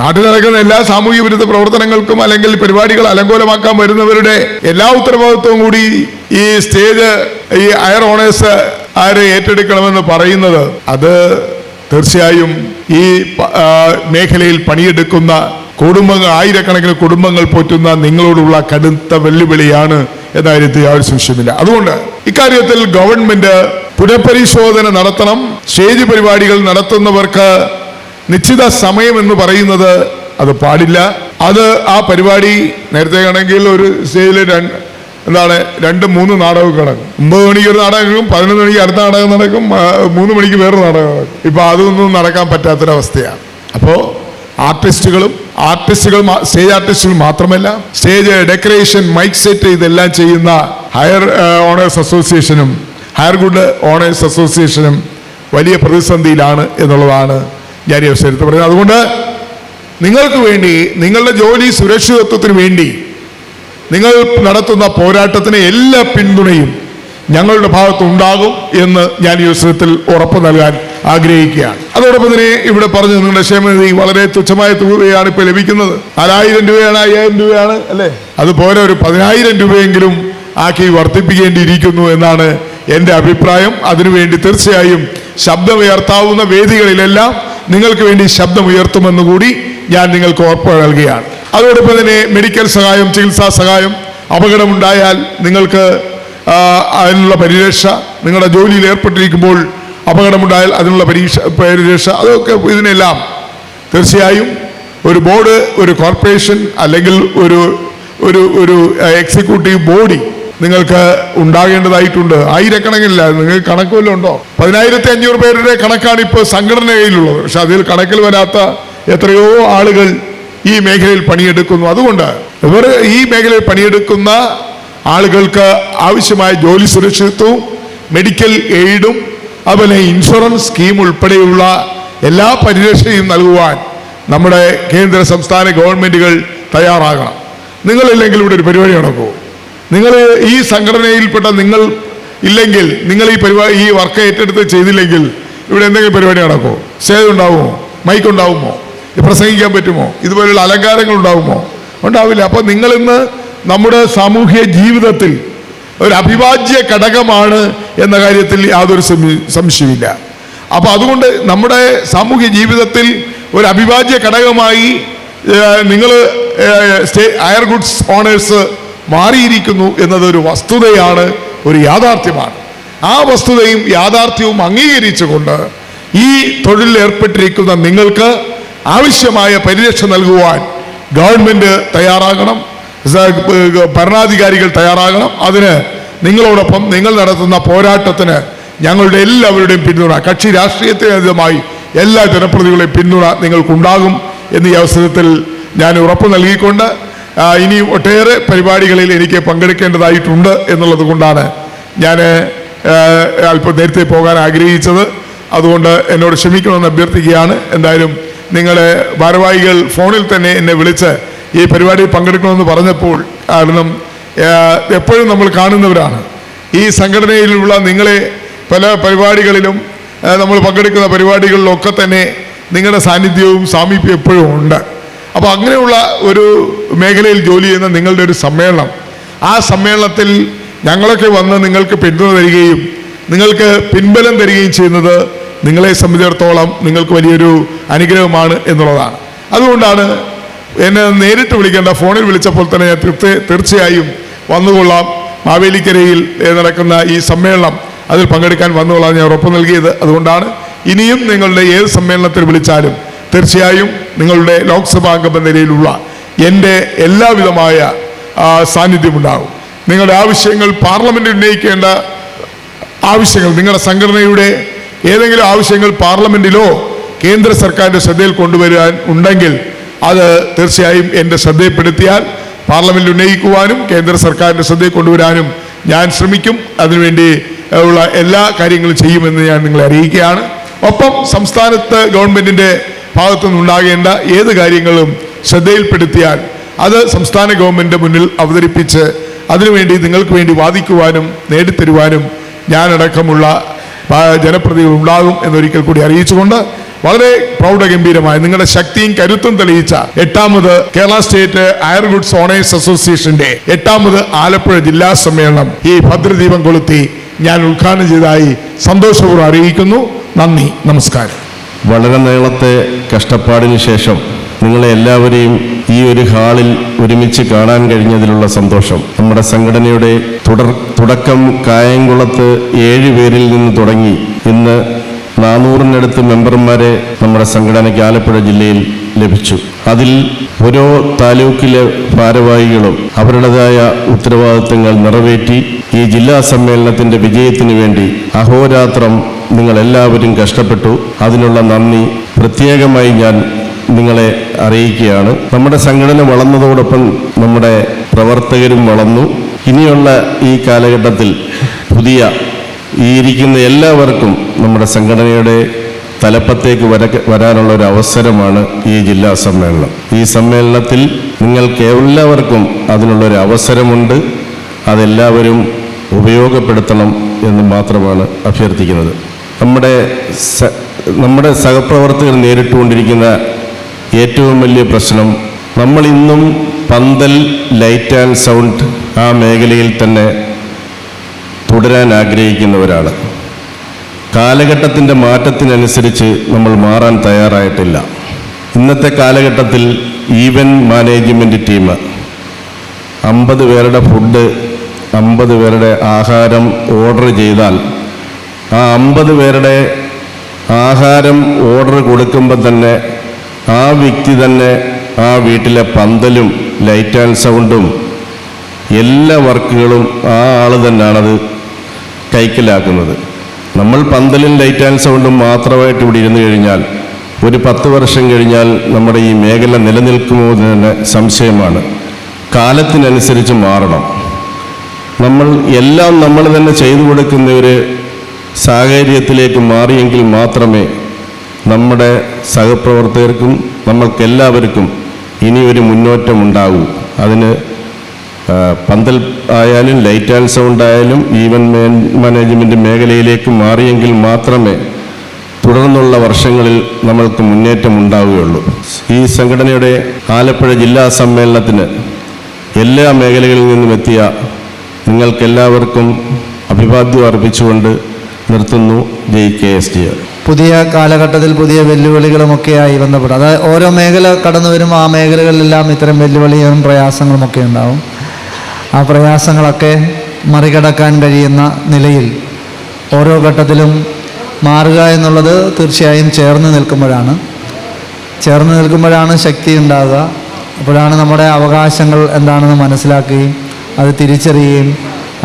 [SPEAKER 2] നാട്ടിൽ നടക്കുന്ന എല്ലാ സാമൂഹ്യ വിരുദ്ധ പ്രവർത്തനങ്ങൾക്കും അല്ലെങ്കിൽ പരിപാടികൾ അലങ്കോലമാക്കാൻ വരുന്നവരുടെ എല്ലാ ഉത്തരവാദിത്വവും കൂടി ഈ സ്റ്റേജ് ഈ ഹയർ ഓണേഴ്സ് ആരെ ഏറ്റെടുക്കണമെന്ന് പറയുന്നത്, അത് തീർച്ചയായും ഈ മേഖലയിൽ പണിയെടുക്കുന്ന കുടുംബങ്ങൾ, ആയിരക്കണക്കിന് കുടുംബങ്ങൾ പോറ്റുന്ന നിങ്ങളോടുള്ള കടുത്ത വെല്ലുവിളിയാണ് എന്ന കാര്യത്തിൽ യാതൊരു സംശയമില്ല. അതുകൊണ്ട് ഇക്കാര്യത്തിൽ ഗവൺമെന്റ് പുനഃപരിശോധന നടത്തണം. സ്റ്റേജ് പരിപാടികൾ നടത്തുന്നവർക്ക് നിശ്ചിത സമയം എന്ന് പറയുന്നത് അത് പാടില്ല. അത് ആ പരിപാടി നേരത്തെ ആണെങ്കിൽ ഒരു സ്റ്റേജിൽ 2-3 നാടകം നടക്കും. 9 മണിക്ക് ഒരു നാടകം നടക്കും, 11 മണിക്ക് അടുത്ത നാടകം നടക്കും, 3 മണിക്ക് വേറൊരു നാടകം നടക്കും. ഇപ്പൊ അതൊന്നും നടക്കാൻ പറ്റാത്തൊരവസ്ഥയാണ്. അപ്പോൾ സ്റ്റേജ് ആർട്ടിസ്റ്റുകൾ മാത്രമല്ല, സ്റ്റേജ് ഡെക്കറേഷൻ, മൈക്ക് സെറ്റ് ഇതെല്ലാം ചെയ്യുന്ന ഹയർ ഓണേഴ്സ് അസോസിയേഷനും ഹയർ ഗുഡ് ഓണേഴ്സ് അസോസിയേഷനും വലിയ പ്രതിസന്ധിയിലാണ് എന്നുള്ളതാണ് ഞാൻ ഈ അവസരത്തിൽ പറയുന്നത്. അതുകൊണ്ട് നിങ്ങൾക്ക് വേണ്ടി, നിങ്ങളുടെ ജോലി സുരക്ഷിതത്വത്തിന് വേണ്ടി നിങ്ങൾ നടത്തുന്ന പോരാട്ടത്തിന് എല്ലാ പിന്തുണയും ഞങ്ങളുടെ ഭാഗത്തുണ്ടാകും എന്ന് ഞാൻ ഈ അവസരത്തിൽ ഉറപ്പ് നൽകാൻ ആഗ്രഹിക്കുകയാണ്. അതോടൊപ്പം തന്നെ ഇവിടെ പറഞ്ഞു, നിങ്ങളുടെ ക്ഷേമനിധി വളരെ തുച്ഛമായ തുകയാണ് ഇപ്പോൾ ലഭിക്കുന്നത്. 4000 രൂപയാണ്, 5000 രൂപയാണ് അല്ലേ? അതുപോലെ ഒരു 10000 രൂപയെങ്കിലും ആക്കി വർദ്ധിപ്പിക്കേണ്ടിയിരിക്കുന്നു എന്നാണ് എൻ്റെ അഭിപ്രായം. അതിനുവേണ്ടി തീർച്ചയായും ശബ്ദമുയർത്താവുന്ന വേദികളിലെല്ലാം നിങ്ങൾക്ക് വേണ്ടി ശബ്ദമുയർത്തുമെന്ന് കൂടി ഞാൻ നിങ്ങൾക്ക് ഉറപ്പ് നൽകുകയാണ്. അതോടൊപ്പം തന്നെ മെഡിക്കൽ സഹായം, ചികിത്സാ സഹായം, അപകടമുണ്ടായാൽ നിങ്ങൾക്ക് അതിനുള്ള പരിരക്ഷ, നിങ്ങളുടെ ജോലിയിൽ ഏർപ്പെട്ടിരിക്കുമ്പോൾ അപകടമുണ്ടായാൽ അതിനുള്ള പരിരക്ഷ, അതൊക്കെ ഇതിനെല്ലാം തീർച്ചയായും ഒരു ബോർഡ്, ഒരു കോർപ്പറേഷൻ അല്ലെങ്കിൽ ഒരു എക്സിക്യൂട്ടീവ് ബോഡി നിങ്ങൾക്ക് ഉണ്ടാകേണ്ടതായിട്ടുണ്ട്. ആയിരക്കണക്കിനില്ല, നിങ്ങൾക്ക് കണക്കുമല്ലോ ഉണ്ടോ? 10500 പേരുടെ കണക്കാണ് ഇപ്പോൾ സംഘടനയിലുള്ളത്. പക്ഷെ അതിൽ കണക്കിൽ വരാത്ത എത്രയോ ആളുകൾ ഈ മേഖലയിൽ പണിയെടുക്കുന്നു. അതുകൊണ്ട് ഇവർ ഈ മേഖലയിൽ പണിയെടുക്കുന്ന ആളുകൾക്ക് ആവശ്യമായ ജോലി സുരക്ഷിതത്വവും മെഡിക്കൽ എയ്ഡും അതുപോലെ ഇൻഷുറൻസ് സ്കീം ഉൾപ്പെടെയുള്ള എല്ലാ പരിരക്ഷയും നൽകുവാൻ നമ്മുടെ കേന്ദ്ര സംസ്ഥാന ഗവൺമെന്റുകൾ തയ്യാറാകണം. നിങ്ങളില്ലെങ്കിൽ ഇവിടെ ഒരു പരിപാടി നടക്കുമോ? നിങ്ങൾ ഈ സംഘടനയിൽപ്പെട്ട നിങ്ങൾ ഇല്ലെങ്കിൽ, നിങ്ങൾ ഈ വർക്ക് ഏറ്റെടുത്ത് ചെയ്തില്ലെങ്കിൽ ഇവിടെ എന്തെങ്കിലും പരിപാടി നടക്കുമോ? സ്റ്റേജ് ഉണ്ടാവുമോ? മൈക്ക് ഉണ്ടാവുമോ? പ്രസംഗിക്കാൻ പറ്റുമോ? ഇതുപോലുള്ള അലങ്കാരങ്ങൾ ഉണ്ടാവുമോ? ഉണ്ടാവില്ല. അപ്പോൾ നിങ്ങളിന്ന് നമ്മുടെ സാമൂഹ്യ ജീവിതത്തിൽ ഒരു അവിഭാജ്യ ഘടകമാണ് എന്ന കാര്യത്തിൽ യാതൊരു സംശയമില്ല. അപ്പോൾ അതുകൊണ്ട് നമ്മുടെ സാമൂഹ്യ ജീവിതത്തിൽ ഒരു അവിഭാജ്യ ഘടകമായി നിങ്ങൾ ഹയർ ഗുഡ്സ് ഓണേഴ്സ് മാറിയിരിക്കുന്നു എന്നതൊരു വസ്തുതയാണ്, ഒരു യാഥാർത്ഥ്യമാണ്. ആ വസ്തുതയും യാഥാർത്ഥ്യവും അംഗീകരിച്ചുകൊണ്ട് ഈ തൊഴിലിൽ ഏർപ്പെട്ടിരിക്കുന്ന നിങ്ങൾക്ക് ആവശ്യമായ പരിരക്ഷ നൽകുവാൻ ഗവൺമെന്റ് തയ്യാറാകണം, ഭരണാധികാരികൾ തയ്യാറാകണം. അതിന് നിങ്ങളോടൊപ്പം നിങ്ങൾ നടത്തുന്ന പോരാട്ടത്തിന് ഞങ്ങളുടെ എല്ലാവരുടെയും പിന്തുണ, കക്ഷി രാഷ്ട്രീയത്തിനതീതമായി എല്ലാ ജനപ്രതിനിധികളുടെയും പിന്തുണ നിങ്ങൾക്കുണ്ടാകും എന്ന് ഈ അവസരത്തിൽ ഞാൻ ഉറപ്പ് നൽകിക്കൊണ്ട്, ഇനി ഒട്ടേറെ പരിപാടികളിൽ എനിക്ക് പങ്കെടുക്കേണ്ടതായിട്ടുണ്ട് എന്നുള്ളത് കൊണ്ടാണ് ഞാൻ അല്പം നേരത്തെ പോകാൻ ആഗ്രഹിച്ചത്. അതുകൊണ്ട് എന്നോട് ക്ഷമിക്കണമെന്ന് അഭ്യർത്ഥിക്കുകയാണ്. എന്തായാലും നിങ്ങളുടെ ഭാരവാഹികൾ ഫോണിൽ തന്നെ എന്നെ വിളിച്ച് ഈ പരിപാടിയിൽ പങ്കെടുക്കണമെന്ന് പറഞ്ഞപ്പോൾ, കാരണം എപ്പോഴും നമ്മൾ കാണുന്നവരാണ് ഈ സംഘടനയിലുള്ള നിങ്ങളെ പല പരിപാടികളിലും നമ്മൾ പങ്കെടുക്കുന്ന പരിപാടികളിലൊക്കെ തന്നെ നിങ്ങളുടെ സാന്നിധ്യവും സാമീപ്യം എപ്പോഴും ഉണ്ട്. അപ്പോൾ അങ്ങനെയുള്ള ഒരു മേഖലയിൽ ജോലി ചെയ്യുന്ന നിങ്ങളുടെ ഒരു സമ്മേളനം, ആ സമ്മേളനത്തിൽ ഞങ്ങളൊക്കെ വന്ന് നിങ്ങൾക്ക് പിന്തുണ തരികയും നിങ്ങൾക്ക് പിൻബലം തരികയും ചെയ്യുന്നത് നിങ്ങളെ സംബന്ധിച്ചിടത്തോളം നിങ്ങൾക്ക് വലിയൊരു അനുഗ്രഹമാണ് എന്നുള്ളതാണ്. അതുകൊണ്ടാണ് എന്നെ നേരിട്ട് വിളിക്കേണ്ട, ഫോണിൽ വിളിച്ചപ്പോൾ തന്നെ ഞാൻ തീർച്ചയായും വന്നുകൊള്ളാം, മാവേലിക്കരയിൽ നടക്കുന്ന ഈ സമ്മേളനം അതിൽ പങ്കെടുക്കാൻ വന്നുകൊള്ളാം ഞാൻ ഉറപ്പ് നൽകിയത്. അതുകൊണ്ടാണ് ഇനിയും നിങ്ങളുടെ ഏത് സമ്മേളനത്തിൽ വിളിച്ചാലും തീർച്ചയായും നിങ്ങളുടെ ലോക്സഭാ അംഗം എന്ന നിലയിലുള്ള എൻ്റെ എല്ലാവിധമായ സാന്നിധ്യമുണ്ടാകും. നിങ്ങളുടെ ആവശ്യങ്ങൾ, പാർലമെൻറ്റിൽ ഉന്നയിക്കേണ്ട ആവശ്യങ്ങൾ, നിങ്ങളുടെ സംഘടനയുടെ ഏതെങ്കിലും ആവശ്യങ്ങൾ പാർലമെൻറ്റിലോ കേന്ദ്ര സർക്കാരിൻ്റെ ശ്രദ്ധയിൽ കൊണ്ടുവരാൻ ഉണ്ടെങ്കിൽ അത് തീർച്ചയായും എൻ്റെ ശ്രദ്ധയിൽപ്പെടുത്തിയാൽ പാർലമെൻറ്റിൽ ഉന്നയിക്കുവാനും കേന്ദ്ര സർക്കാരിൻ്റെ ശ്രദ്ധയിൽ കൊണ്ടുവരാനും ഞാൻ ശ്രമിക്കും. അതിനുവേണ്ടി ഉള്ള എല്ലാ കാര്യങ്ങളും ചെയ്യുമെന്ന് ഞാൻ നിങ്ങളെ അറിയിക്കുകയാണ്. ഒപ്പം സംസ്ഥാനത്ത് ഗവൺമെന്റിന്റെ ഭാഗത്തു നിന്നുണ്ടാകേണ്ട ഏത് കാര്യങ്ങളും ശ്രദ്ധയിൽപ്പെടുത്തിയാൽ അത് സംസ്ഥാന ഗവൺമെന്റ് മുന്നിൽ അവതരിപ്പിച്ച് അതിനുവേണ്ടി നിങ്ങൾക്ക് വേണ്ടി വാദിക്കുവാനും നേടിത്തരുവാനും ഞാനടക്കമുള്ള ജനപ്രതിനിധികൾ ഉണ്ടാകും എന്നൊരിക്കൽ കൂടി അറിയിച്ചുകൊണ്ട് വളരെ പ്രൗഢഗംഭീരമായി നിങ്ങളുടെ ശക്തിയും കരുത്തും തെളിയിച്ച 8ാമത് Kerala state higher goods Owners അസോസിയേഷന്റെ 8ാമത് ആലപ്പുഴ ജില്ലാ സമ്മേളനം ഈ ഭദ്രദീപം കൊളുത്തി ഞാൻ ഉദ്ഘാടനം ചെയ്തതായി സന്തോഷപൂർവ്വം അറിയിക്കുന്നു. നന്ദി, നമസ്കാരം.
[SPEAKER 3] വളരെ നീളത്തെ കഷ്ടപ്പാടിന് ശേഷം നിങ്ങളെ എല്ലാവരെയും ഈ ഒരു ഹാളിൽ ഒരുമിച്ച് കാണാൻ കഴിഞ്ഞതിലുള്ള സന്തോഷം, നമ്മുടെ സംഘടനയുടെ തുടക്കം കായംകുളത്ത് 7 പേരിൽ നിന്ന് തുടങ്ങി ഇന്ന് 400-നടുത്ത് മെമ്പർമാരെ നമ്മുടെ സംഘടനയ്ക്ക് ആലപ്പുഴ ജില്ലയിൽ ലഭിച്ചു. അതിൽ ഓരോ താലൂക്കിലെ ഭാരവാഹികളും അവരുടേതായ ഉത്തരവാദിത്തങ്ങൾ നിറവേറ്റി ഈ ജില്ലാ സമ്മേളനത്തിന്റെ വിജയത്തിന് വേണ്ടി അഹോരാത്രം നിങ്ങളെല്ലാവരും കഷ്ടപ്പെട്ടു. അതിനുള്ള നന്ദി പ്രത്യേകമായി ഞാൻ നിങ്ങളെ അറിയിക്കുകയാണ്. നമ്മുടെ സംഘടന വളർന്നതോടൊപ്പം നമ്മുടെ പ്രവർത്തകരും വളർന്നു. ഇനിയുള്ള ഈ കാലഘട്ടത്തിൽ ഈ ഇരിക്കുന്ന എല്ലാവർക്കും നമ്മുടെ സംഘടനയുടെ തലപ്പത്തേക്ക് വരാനുള്ള ഒരു അവസരമാണ് ഈ ജില്ലാ സമ്മേളനം. ഈ സമ്മേളനത്തിൽ നിങ്ങൾക്ക് എല്ലാവർക്കും അതിനുള്ളൊരു അവസരമുണ്ട്. അതെല്ലാവരും ഉപയോഗപ്പെടുത്തണം എന്ന് മാത്രമാണ് അഭ്യർത്ഥിക്കുന്നത്. നമ്മുടെ സഹപ്രവർത്തകർ നേരിട്ടുകൊണ്ടിരിക്കുന്ന ഏറ്റവും വലിയ പ്രശ്നം, നമ്മൾ ഇന്നും പന്തൽ, ലൈറ്റ് ആൻഡ് സൗണ്ട് ആ മേഖലയിൽ തന്നെ തുടരാൻ ആഗ്രഹിക്കുന്നവരാണ്. കാലഘട്ടത്തിൻ്റെ മാറ്റത്തിനനുസരിച്ച് നമ്മൾ മാറാൻ തയ്യാറായിട്ടില്ല. ഇന്നത്തെ കാലഘട്ടത്തിൽ ഈവൻറ്റ് മാനേജ്മെൻറ്റ് ടീം 50 പേരുടെ ഫുഡ്, 50 പേരുടെ ആഹാരം ഓർഡർ ചെയ്താൽ ആ 50 പേരുടെ ആഹാരം ഓർഡർ കൊടുക്കുമ്പോൾ തന്നെ ആ വ്യക്തി തന്നെ ആ വീട്ടിലെ പന്തലും ലൈറ്റ് ആൻഡ് സൗണ്ടും എല്ലാ വർക്കുകളും ആ ആൾ തന്നെയാണത് കൈക്കലാക്കുന്നത്. നമ്മൾ പന്തലും ലൈറ്റ് ആൻഡ് സൗണ്ടും മാത്രമായിട്ട് ഇവിടെ ഇരുന്ന് കഴിഞ്ഞാൽ ഒരു 10 വർഷം കഴിഞ്ഞാൽ നമ്മുടെ ഈ മേഖല നിലനിൽക്കുമോ എന്ന് തന്നെ സംശയമാണ്. കാലത്തിനനുസരിച്ച് മാറണം. നമ്മൾ തന്നെ ചെയ്തു കൊടുക്കുന്ന ഒരു സാഹചര്യത്തിലേക്ക് മാറിയെങ്കിൽ മാത്രമേ നമ്മുടെ സഹപ്രവർത്തകർക്കും നമ്മൾക്കെല്ലാവർക്കും ഇനിയൊരു മുന്നോട്ടം ഉണ്ടാകൂ. അതിന് പന്തൽ ആയാലും ലൈറ്റ് ആൻഡ് സൗണ്ട് ആയാലും ഈവൻറ്റ് മാനേജ്മെൻറ്റ് മേഖലയിലേക്ക് മാറിയെങ്കിൽ മാത്രമേ തുടർന്നുള്ള വർഷങ്ങളിൽ നമ്മൾക്ക് മുന്നേറ്റം ഉണ്ടാവുകയുള്ളൂ. ഈ സംഘടനയുടെ ആലപ്പുഴ ജില്ലാ സമ്മേളനത്തിന് എല്ലാ മേഖലകളിൽ നിന്നും എത്തിയ നിങ്ങൾക്കെല്ലാവർക്കും അഭിവാദ്യം അർപ്പിച്ചുകൊണ്ട് നിർത്തുന്നു. ജയ് KSDR.
[SPEAKER 4] പുതിയ കാലഘട്ടത്തിൽ പുതിയ വെല്ലുവിളികളുമൊക്കെയായി ബന്ധപ്പെട്ട്, അതായത് ഓരോ മേഖല കടന്നു വരുമ്പോൾ ആ മേഖലകളിലെല്ലാം ഇത്തരം വെല്ലുവിളികളും പ്രയാസങ്ങളുമൊക്കെ ഉണ്ടാവും. ആ പ്രയാസങ്ങളൊക്കെ മറികടക്കാൻ കഴിയുന്ന നിലയിൽ ഓരോ ഘട്ടത്തിലും മാറുക എന്നുള്ളത് തീർച്ചയായും ചേർന്ന് നിൽക്കുമ്പോഴാണ് ശക്തി ഉണ്ടാകുക. അപ്പോഴാണ് നമ്മുടെ അവകാശങ്ങൾ എന്താണെന്ന് മനസ്സിലാക്കുകയും അത് തിരിച്ചറിയുകയും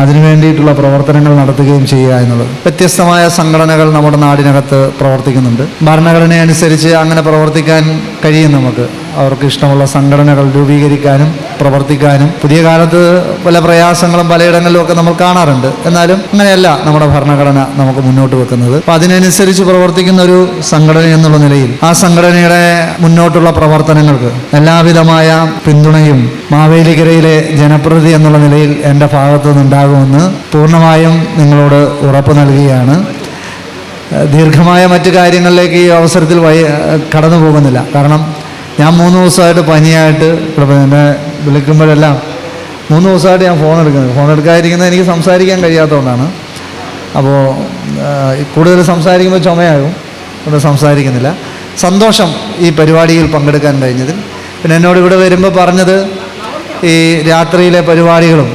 [SPEAKER 4] അതിനു വേണ്ടിയിട്ടുള്ള പ്രവർത്തനങ്ങൾ നടത്തുകയും ചെയ്യുക എന്നുള്ളത്. വ്യത്യസ്തമായ സംഘടനകൾ നമ്മുടെ നാടിനകത്ത് പ്രവർത്തിക്കുന്നുണ്ട്. ഭരണഘടന അനുസരിച്ച് അങ്ങനെ പ്രവർത്തിക്കാൻ കഴിയും. നമുക്ക് അവർക്ക് ഇഷ്ടമുള്ള സംഘടനകൾ രൂപീകരിക്കാനും പ്രവർത്തിക്കാനും. പുതിയ കാലത്ത് പല പ്രയാസങ്ങളും പലയിടങ്ങളിലും ഒക്കെ നമ്മൾ കാണാറുണ്ട്. എന്നാലും അങ്ങനെയല്ല നമ്മുടെ ഭരണഘടന നമുക്ക് മുന്നോട്ട് വെക്കുന്നത്. അപ്പം അതിനനുസരിച്ച് പ്രവർത്തിക്കുന്ന ഒരു സംഘടന എന്നുള്ള നിലയിൽ ആ സംഘടനയുടെ മുന്നോട്ടുള്ള പ്രവർത്തനങ്ങൾക്ക് എല്ലാവിധമായ പിന്തുണയും മാവേലിക്കരയിലെ ജനപ്രതിനിധി എന്നുള്ള നിലയിൽ എൻ്റെ ഭാഗത്തു നിന്നുണ്ടാകുമെന്ന് പൂർണ്ണമായും നിങ്ങളോട് ഉറപ്പ് നൽകുകയാണ്. ദീർഘമായ മറ്റു കാര്യങ്ങളിലേക്ക് ഈ അവസരത്തിൽ കടന്നു പോകുന്നില്ല. കാരണം ഞാൻ 3 ദിവസമായിട്ട് പനിയായിട്ട് എന്നെ വിളിക്കുമ്പോഴെല്ലാം 3 ദിവസമായിട്ട് ഞാൻ ഫോൺ എടുക്കാതിരിക്കുന്നത് എനിക്ക് സംസാരിക്കാൻ കഴിയാത്തതുകൊണ്ടാണ്. അപ്പോൾ കൂടുതൽ സംസാരിക്കുമ്പോൾ ചുമയാകും, ഇവിടെ സംസാരിക്കുന്നില്ല. സന്തോഷം ഈ പരിപാടിയിൽ പങ്കെടുക്കാൻ കഴിഞ്ഞതിൽ. പിന്നെ എന്നോട് ഇവിടെ വരുമ്പോൾ പറഞ്ഞത് ഈ രാത്രിയിലെ പരിപാടികളും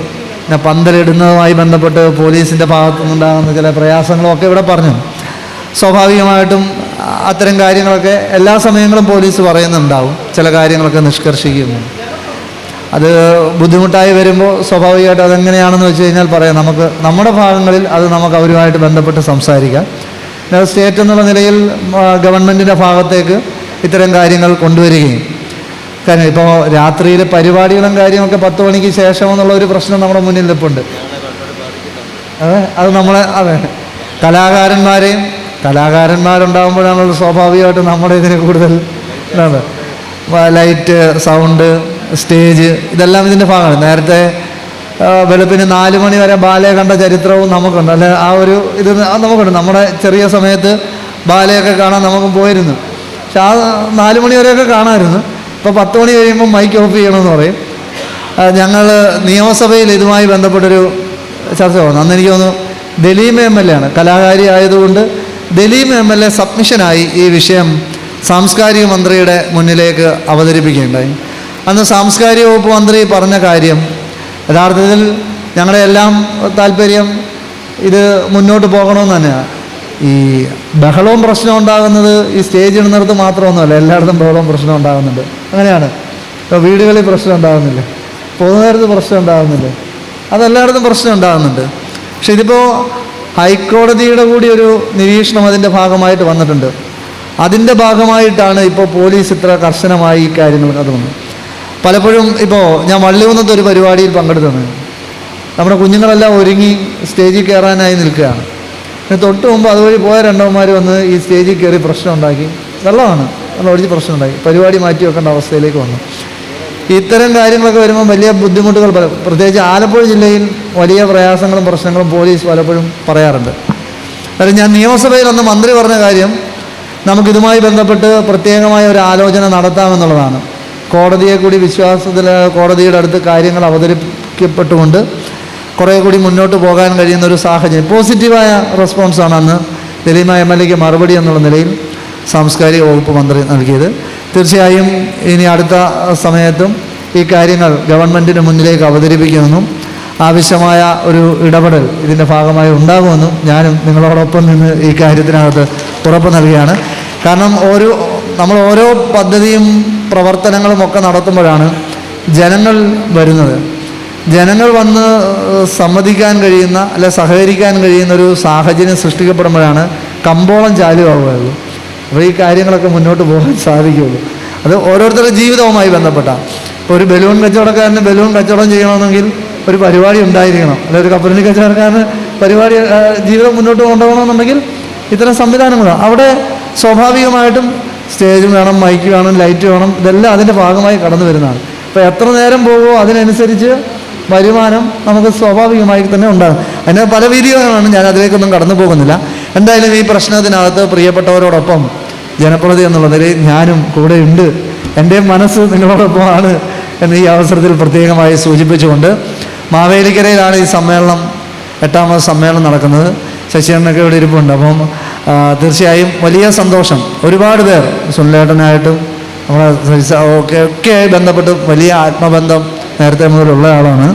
[SPEAKER 4] പിന്നെ പന്തലിടുന്നതുമായി ബന്ധപ്പെട്ട് പോലീസിൻ്റെ ഭാഗത്തു നിന്നുണ്ടാകുന്ന ചില പ്രയാസങ്ങളും ഒക്കെ ഇവിടെ പറഞ്ഞു. സ്വാഭാവികമായിട്ടും അത്തരം കാര്യങ്ങളൊക്കെ എല്ലാ സമയങ്ങളും പോലീസ് പറയുന്നുണ്ടാവും. ചില കാര്യങ്ങളൊക്കെ നിഷ്കർഷിക്കുന്നു. അത് ബുദ്ധിമുട്ടായി വരുമ്പോൾ സ്വാഭാവികമായിട്ട് അതെങ്ങനെയാണെന്ന് വെച്ച് കഴിഞ്ഞാൽ പറയാം. നമുക്ക് നമ്മുടെ ഭാഗങ്ങളിൽ അത് നമുക്ക് അവരുമായിട്ട് ബന്ധപ്പെട്ട് സംസാരിക്കാം. സ്റ്റേറ്റ് എന്നുള്ള നിലയിൽ ഗവൺമെൻറ്റിൻ്റെ ഭാഗത്തേക്ക് ഇത്തരം കാര്യങ്ങൾ കൊണ്ടുവരികയും, കാരണം ഇപ്പോൾ രാത്രിയിൽ പരിപാടികളും കാര്യമൊക്കെ 10 മണിക്ക് ശേഷം എന്നുള്ള ഒരു പ്രശ്നം നമ്മുടെ മുന്നിൽ നിൽപ്പുണ്ട്. അത് നമ്മളെ കലാകാരന്മാരെയും കലാകാരന്മാരുണ്ടാകുമ്പോഴാണല്ലോ സ്വാഭാവികമായിട്ടും നമ്മുടെ ഇതിന് കൂടുതൽ എന്താണ് ലൈറ്റ്, സൗണ്ട്, സ്റ്റേജ് ഇതെല്ലാം ഇതിൻ്റെ ഭാഗമാണ്. നേരത്തെ വെളുപ്പിന് 4 മണി വരെ ബാലെ കണ്ട ചരിത്രവും നമുക്കുണ്ട്, അല്ലെ? ആ ഒരു ഇത് നമുക്കുണ്ട്. നമ്മുടെ ചെറിയ സമയത്ത് ബാലയൊക്കെ കാണാൻ നമുക്കും പോയിരുന്നു. പക്ഷെ ആ 4 മണി വരെയൊക്കെ കാണാമായിരുന്നു. ഇപ്പോൾ 10 മണി കഴിയുമ്പോൾ മൈക്ക് ഓഫ് ചെയ്യണമെന്ന് പറയും. ഞങ്ങൾ നിയമസഭയിൽ ഇതുമായി ബന്ധപ്പെട്ടൊരു ചർച്ച വന്നു. അന്ന് എനിക്ക് തോന്നുന്നു ദലീം MLA ആണ്, കലാകാരി ആയതുകൊണ്ട് ദലീം MLA സബ്മിഷനായി ഈ വിഷയം സാംസ്കാരിക മന്ത്രിയുടെ മുന്നിലേക്ക് അവതരിപ്പിക്കുകയുണ്ടായി. അന്ന് സാംസ്കാരിക വകുപ്പ് മന്ത്രി പറഞ്ഞ കാര്യം യഥാർത്ഥത്തിൽ ഞങ്ങളുടെ എല്ലാം താല്പര്യം ഇത് മുന്നോട്ട് പോകണമെന്ന് തന്നെയാണ്. ഈ ബഹളവും പ്രശ്നം ഉണ്ടാകുന്നത് ഈ സ്റ്റേജ് ഇടുന്നിടത്ത് മാത്രമൊന്നുമല്ല, എല്ലായിടത്തും ബഹളവും പ്രശ്നം ഉണ്ടാകുന്നുണ്ട്. അങ്ങനെയാണ്. ഇപ്പോൾ വീടുകളിൽ പ്രശ്നം ഉണ്ടാകുന്നില്ല, പൊതുനേരത്ത് പ്രശ്നം ഉണ്ടാകുന്നില്ല, അതെല്ലായിടത്തും പ്രശ്നം ഉണ്ടാകുന്നുണ്ട്. പക്ഷെ ഇതിപ്പോൾ ഹൈക്കോടതിയുടെ കൂടി ഒരു നിരീക്ഷണം അതിൻ്റെ ഭാഗമായിട്ട് വന്നിട്ടുണ്ട്. അതിൻ്റെ ഭാഗമായിട്ടാണ് ഇപ്പോൾ പോലീസ് ഇത്ര കർശനമായി ഈ കാര്യങ്ങൾ അത് വന്നത്. പലപ്പോഴും ഇപ്പോൾ ഞാൻ വള്ളികുന്നത്ത് ഒരു പരിപാടിയിൽ പങ്കെടുത്തത്, നമ്മുടെ കുഞ്ഞുങ്ങളെല്ലാം ഒരുങ്ങി സ്റ്റേജിൽ കയറാനായി നിൽക്കുകയാണ്. തൊട്ട് മുമ്പ് അതുവഴി പോയ രണ്ടവന്മാർ വന്ന് ഈ സ്റ്റേജിൽ കയറി പ്രശ്നം ഉണ്ടാക്കി. വെള്ളം ഒഴിച്ച് പ്രശ്നം ഉണ്ടാക്കി, പരിപാടി മാറ്റി വെക്കേണ്ട അവസ്ഥയിലേക്ക് വന്നു. ഇത്തരം കാര്യങ്ങളൊക്കെ വരുമ്പോൾ വലിയ ബുദ്ധിമുട്ടുകൾ, പ്രത്യേകിച്ച് ആലപ്പുഴ ജില്ലയിൽ വലിയ പ്രയാസങ്ങളും പ്രശ്നങ്ങളും പോലീസ് പലപ്പോഴും പറയാറുണ്ട്. കാര്യം ഞാൻ നിയമസഭയിൽ അന്ന് മന്ത്രി പറഞ്ഞ കാര്യം, നമുക്കിതുമായി ബന്ധപ്പെട്ട് പ്രത്യേകമായ ഒരു ആലോചന നടത്താമെന്നുള്ളതാണ്. കോടതിയെ കൂടി വിശ്വാസത്തിൽ കോടതിയുടെ അടുത്ത് കാര്യങ്ങൾ അവതരിപ്പിക്കപ്പെട്ടുകൊണ്ട് കുറേ കൂടി മുന്നോട്ട് പോകാൻ കഴിയുന്ന ഒരു സാഹചര്യം, പോസിറ്റീവായ റെസ്പോൺസാണ് അന്ന് ദലീം MLAക്ക് മറുപടി എന്നുള്ള നിലയിൽ സാംസ്കാരിക വകുപ്പ് മന്ത്രി നൽകിയത്. തീർച്ചയായും ഇനി അടുത്ത സമയത്തും ഈ കാര്യങ്ങൾ ഗവൺമെൻറ്റിന് മുന്നിലേക്ക് അവതരിപ്പിക്കുമെന്നും ആവശ്യമായ ഒരു ഇടപെടൽ ഇതിൻ്റെ ഭാഗമായി ഉണ്ടാകുമെന്നും ഞാനും നിങ്ങളോടൊപ്പം നിന്ന് ഈ കാര്യത്തിനകത്ത് ഉറപ്പ് നൽകുകയാണ്. കാരണം നമ്മൾ ഓരോ പദ്ധതിയും പ്രവർത്തനങ്ങളും ഒക്കെ നടത്തുമ്പോഴാണ് ജനങ്ങൾ വരുന്നത്. ജനങ്ങൾ വന്ന് സമ്മതിക്കാൻ കഴിയുന്ന അല്ലെ സഹകരിക്കാൻ കഴിയുന്ന ഒരു സാഹചര്യം സൃഷ്ടിക്കപ്പെടുമ്പോഴാണ് കമ്പോളം ചാലുവാകുകയുള്ളൂ. അപ്പോൾ ഈ കാര്യങ്ങളൊക്കെ മുന്നോട്ട് പോകാൻ സാധിക്കുകയുള്ളൂ. അത് ഓരോരുത്തരുടെ ജീവിതവുമായി ബന്ധപ്പെട്ടാണ്. ഇപ്പോൾ ഒരു ബലൂൺ കച്ചവടക്കാരന് ബലൂൺ കച്ചവടം ചെയ്യണമെന്നെങ്കിൽ ഒരു പരിപാടി ഉണ്ടായിരിക്കണം, അല്ലെ ഒരു കപ്പലണ്ടി കച്ചവടക്കാരന് പരിപാടി ജീവിതം മുന്നോട്ട് കൊണ്ടുപോകണമെന്നുണ്ടെങ്കിൽ ഇത്തരം സംവിധാനങ്ങളാണ്. അവിടെ സ്വാഭാവികമായിട്ടും സ്റ്റേജും വേണം, മൈക്ക് വേണം, ലൈറ്റ് വേണം, ഇതെല്ലാം അതിൻ്റെ ഭാഗമായി കടന്നു വരുന്നതാണ്. അപ്പോൾ എത്ര നേരം പോകുമോ അതിനനുസരിച്ച് വരുമാനം നമുക്ക് സ്വാഭാവികമായി തന്നെ ഉണ്ടാകും. അതിന് പല വീഡിയോകളാണ്, ഞാൻ അതിലേക്കൊന്നും കടന്നു പോകുന്നില്ല. എന്തായാലും ഈ പ്രശ്നത്തിനകത്ത് പ്രിയപ്പെട്ടവരോടൊപ്പം ജനപ്രതി എന്നുള്ള നിലയിൽ ഞാനും കൂടെ ഉണ്ട്, എൻ്റെ മനസ്സ് നിങ്ങളോടൊപ്പമാണ് എന്ന് ഈ അവസരത്തിൽ പ്രത്യേകമായി സൂചിപ്പിച്ചുകൊണ്ട്, മാവേലിക്കരയിലാണ് ഈ സമ്മേളനം, 8ാമത് സമ്മേളനം നടക്കുന്നത്. ശശികണ്ണനൊക്കെ ഇവിടെ ഇരിപ്പുണ്ട്. അപ്പം തീർച്ചയായും വലിയ സന്തോഷം. ഒരുപാട് പേർ സുനിലേട്ടനായിട്ടും നമ്മളെ ഒക്കെയായി ബന്ധപ്പെട്ട് വലിയ ആത്മബന്ധം നേരത്തെ മുതലുള്ള ആളാണ്.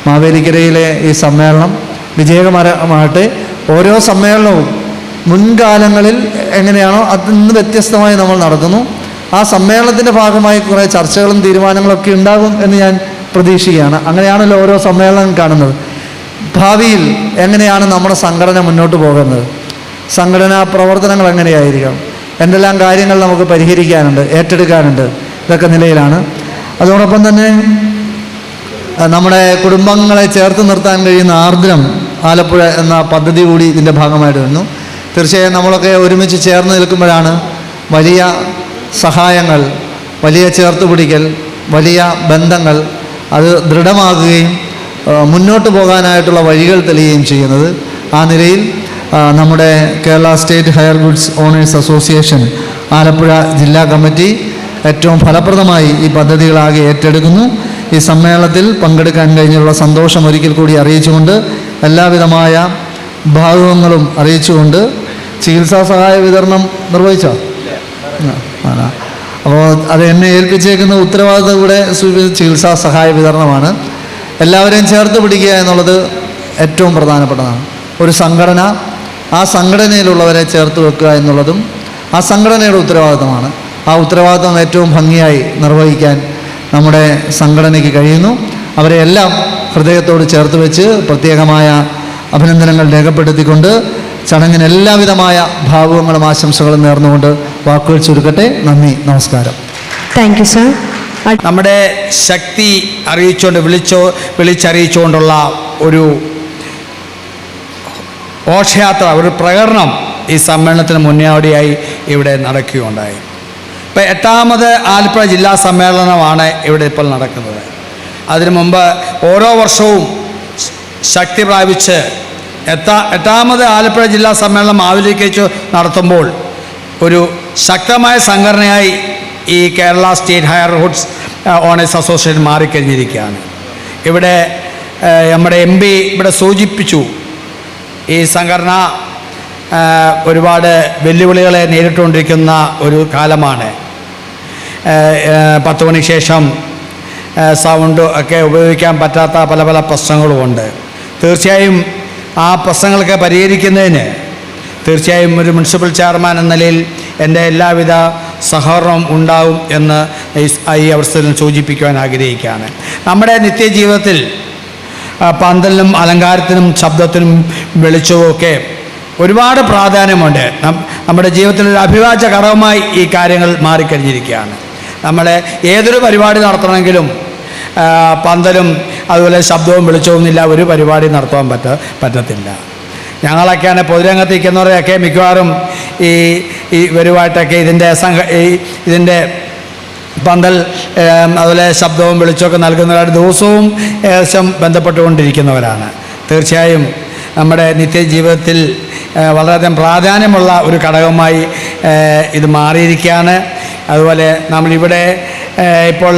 [SPEAKER 4] മാവേലിക്കരയിലെ ഈ സമ്മേളനം വിജയകരമാകട്ടെ. ഓരോ സമ്മേളനവും മുൻകാലങ്ങളിൽ എങ്ങനെയാണോ അതിൽ നിന്ന് വ്യത്യസ്തമായി നമ്മൾ നടത്തുന്നു. ആ സമ്മേളനത്തിൻ്റെ ഭാഗമായി കുറേ ചർച്ചകളും തീരുമാനങ്ങളൊക്കെ ഉണ്ടാകും എന്ന് ഞാൻ പ്രതീക്ഷിക്കുകയാണ്. അങ്ങനെയാണല്ലോ ഓരോ സമ്മേളനം കാണുന്നത്. ഭാവിയിൽ എങ്ങനെയാണ് നമ്മുടെ സംഘടന മുന്നോട്ട് പോകുന്നത്, സംഘടനാ പ്രവർത്തനങ്ങൾ എങ്ങനെയായിരിക്കണം, എന്തെല്ലാം കാര്യങ്ങൾ നമുക്ക് പരിഹരിക്കാനുണ്ട്, ഏറ്റെടുക്കാനുണ്ട്, ഇതൊക്കെ നിലയിലാണ്. അതോടൊപ്പം തന്നെ നമ്മുടെ കുടുംബങ്ങളെ ചേർത്ത് നിർത്താൻ കഴിയുന്ന ആർദ്രം ആലപ്പുഴ എന്ന പദ്ധതി കൂടി ഇതിൻ്റെ ഭാഗമായിട്ട് വരുന്നു. തീർച്ചയായും നമ്മളൊക്കെ ഒരുമിച്ച് ചേർന്ന് നിൽക്കുമ്പോഴാണ് വലിയ സഹായങ്ങൾ, വലിയ ചേർത്തുപിടിക്കൽ, വലിയ ബന്ധങ്ങൾ അത് ദൃഢമാകുകയും മുന്നോട്ട് പോകാനായിട്ടുള്ള വഴികൾ തെളിയുകയും ചെയ്യുന്നത്. ആ നിലയിൽ നമ്മുടെ Kerala state higher goods owners association Alappuzha ജില്ലാ കമ്മിറ്റി ഏറ്റവും ഫലപ്രദമായി ഈ പദ്ധതികളാകെ ഏറ്റെടുക്കുന്നു. ഈ സമ്മേളനത്തിൽ പങ്കെടുക്കാൻ കഴിഞ്ഞുള്ള സന്തോഷം ഒരിക്കൽ കൂടി അറിയിച്ചുകൊണ്ട്, എല്ലാവിധമായ ഭാഗങ്ങളും അറിയിച്ചുകൊണ്ട്, ചികിത്സാ സഹായ വിതരണം നിർവഹിച്ചോ? അപ്പോൾ അത് എന്നെ ഏൽപ്പിച്ചേക്കുന്ന ഉത്തരവാദിത്തം കൂടെ ചികിത്സാ സഹായ വിതരണമാണ്. എല്ലാവരെയും ചേർത്ത് പിടിക്കുക എന്നുള്ളത് ഏറ്റവും പ്രധാനപ്പെട്ടതാണ്. ഒരു സംഘടന, ആ സംഘടനയിലുള്ളവരെ ചേർത്ത് വെക്കുക എന്നുള്ളതും ആ സംഘടനയുടെ ഉത്തരവാദിത്തമാണ്. ആ ഉത്തരവാദിത്തം ഏറ്റവും ഭംഗിയായി നിർവഹിക്കാൻ നമ്മുടെ സംഘടനയ്ക്ക് കഴിയുന്നു. അവരെ എല്ലാം ഹൃദയത്തോട് ചേർത്ത് വെച്ച് പ്രത്യേകമായ അഭിനന്ദനങ്ങൾ രേഖപ്പെടുത്തിക്കൊണ്ട് ചടങ്ങിന് എല്ലാവിധമായ ഭാവുകങ്ങളും ആശംസകളും നേർന്നുകൊണ്ട് വാക്കുകൾ ചുരുക്കട്ടെ. നന്ദി, നമസ്കാരം.
[SPEAKER 5] Thank you sir.
[SPEAKER 6] നമ്മുടെ ശക്തി വിളിച്ചറിയിച്ചുകൊണ്ടുള്ള ഒരു ഘോഷയാത്ര, ഒരു പ്രകടനം ഈ സമ്മേളനത്തിന് മുന്നോടിയായി ഇവിടെ നടക്കുകയുണ്ടായി. ഇപ്പം 8ാമത് ആലപ്പുഴ ജില്ലാ സമ്മേളനമാണ് ഇവിടെ ഇപ്പോൾ നടക്കുന്നത്. അതിനു മുമ്പ് ഓരോ വർഷവും ശക്തി പ്രാപിച്ച് 8ാമത് ആലപ്പുഴ ജില്ലാ സമ്മേളനം ആവിഷ്കരിച്ച് നടത്തുമ്പോൾ ഒരു ശക്തമായ സംഘടനയായി ഈ Kerala state Hire Goods Owners Association മാറിക്കഴിഞ്ഞിരിക്കുകയാണ്. ഇവിടെ നമ്മുടെ MP ഇവിടെ സൂചിപ്പിച്ചു, ഈ സംഘടന ഒരുപാട് വെല്ലുവിളികളെ നേരിട്ടുകൊണ്ടിരിക്കുന്ന ഒരു കാലമാണ്. 10 മണിക്ക് ശേഷം സൗണ്ട് ഒക്കെ ഉപയോഗിക്കാൻ പറ്റാത്ത പല പല പ്രശ്നങ്ങളുമുണ്ട്. തീർച്ചയായും ആ പ്രശ്നങ്ങളൊക്കെ പരിഹരിക്കുന്നതിന് തീർച്ചയായും ഒരു മുനിസിപ്പൽ ചെയർമാൻ എന്ന നിലയിൽ എൻ്റെ എല്ലാവിധ സഹകരണവും ഉണ്ടാവും എന്ന് ഈ അവസരത്തിൽ സൂചിപ്പിക്കുവാൻ ആഗ്രഹിക്കുകയാണ്. നമ്മുടെ നിത്യജീവിതത്തിൽ പന്തലിനും അലങ്കാരത്തിനും ശബ്ദത്തിനും വെളിച്ചവും ഒക്കെ ഒരുപാട് പ്രാധാന്യമുണ്ട്. നമ്മുടെ ജീവിതത്തിലൊരു അഭിവാജ്യ ഘടകമായി ഈ കാര്യങ്ങൾ മാറിക്കഴിഞ്ഞിരിക്കുകയാണ്. നമ്മളെ ഏതൊരു പരിപാടി നടത്തണമെങ്കിലും പന്തലും അതുപോലെ ശബ്ദവും വെളിച്ചവും ഇല്ല ഒരു പരിപാടി നടത്താൻ പറ്റത്തില്ല. ഞങ്ങളൊക്കെയാണ് പൊതുരംഗത്ത് നിൽക്കുന്നവരെയൊക്കെ മിക്കവാറും ഇവരുമായിട്ടൊക്കെ ഇതിൻ്റെ പന്തൽ അതുപോലെ ശബ്ദവും വെളിച്ചമൊക്കെ നൽകുന്നവരായിട്ട് ദിവസവും ഏകദേശം ബന്ധപ്പെട്ടുകൊണ്ടിരിക്കുന്നവരാണ്. തീർച്ചയായും നമ്മുടെ നിത്യജീവിതത്തിൽ വളരെയധികം പ്രാധാന്യമുള്ള ഒരു ഘടകമായി ഇത് മാറിയിരിക്കുകയാണ്. അതുപോലെ നമ്മളിവിടെ ഇപ്പോൾ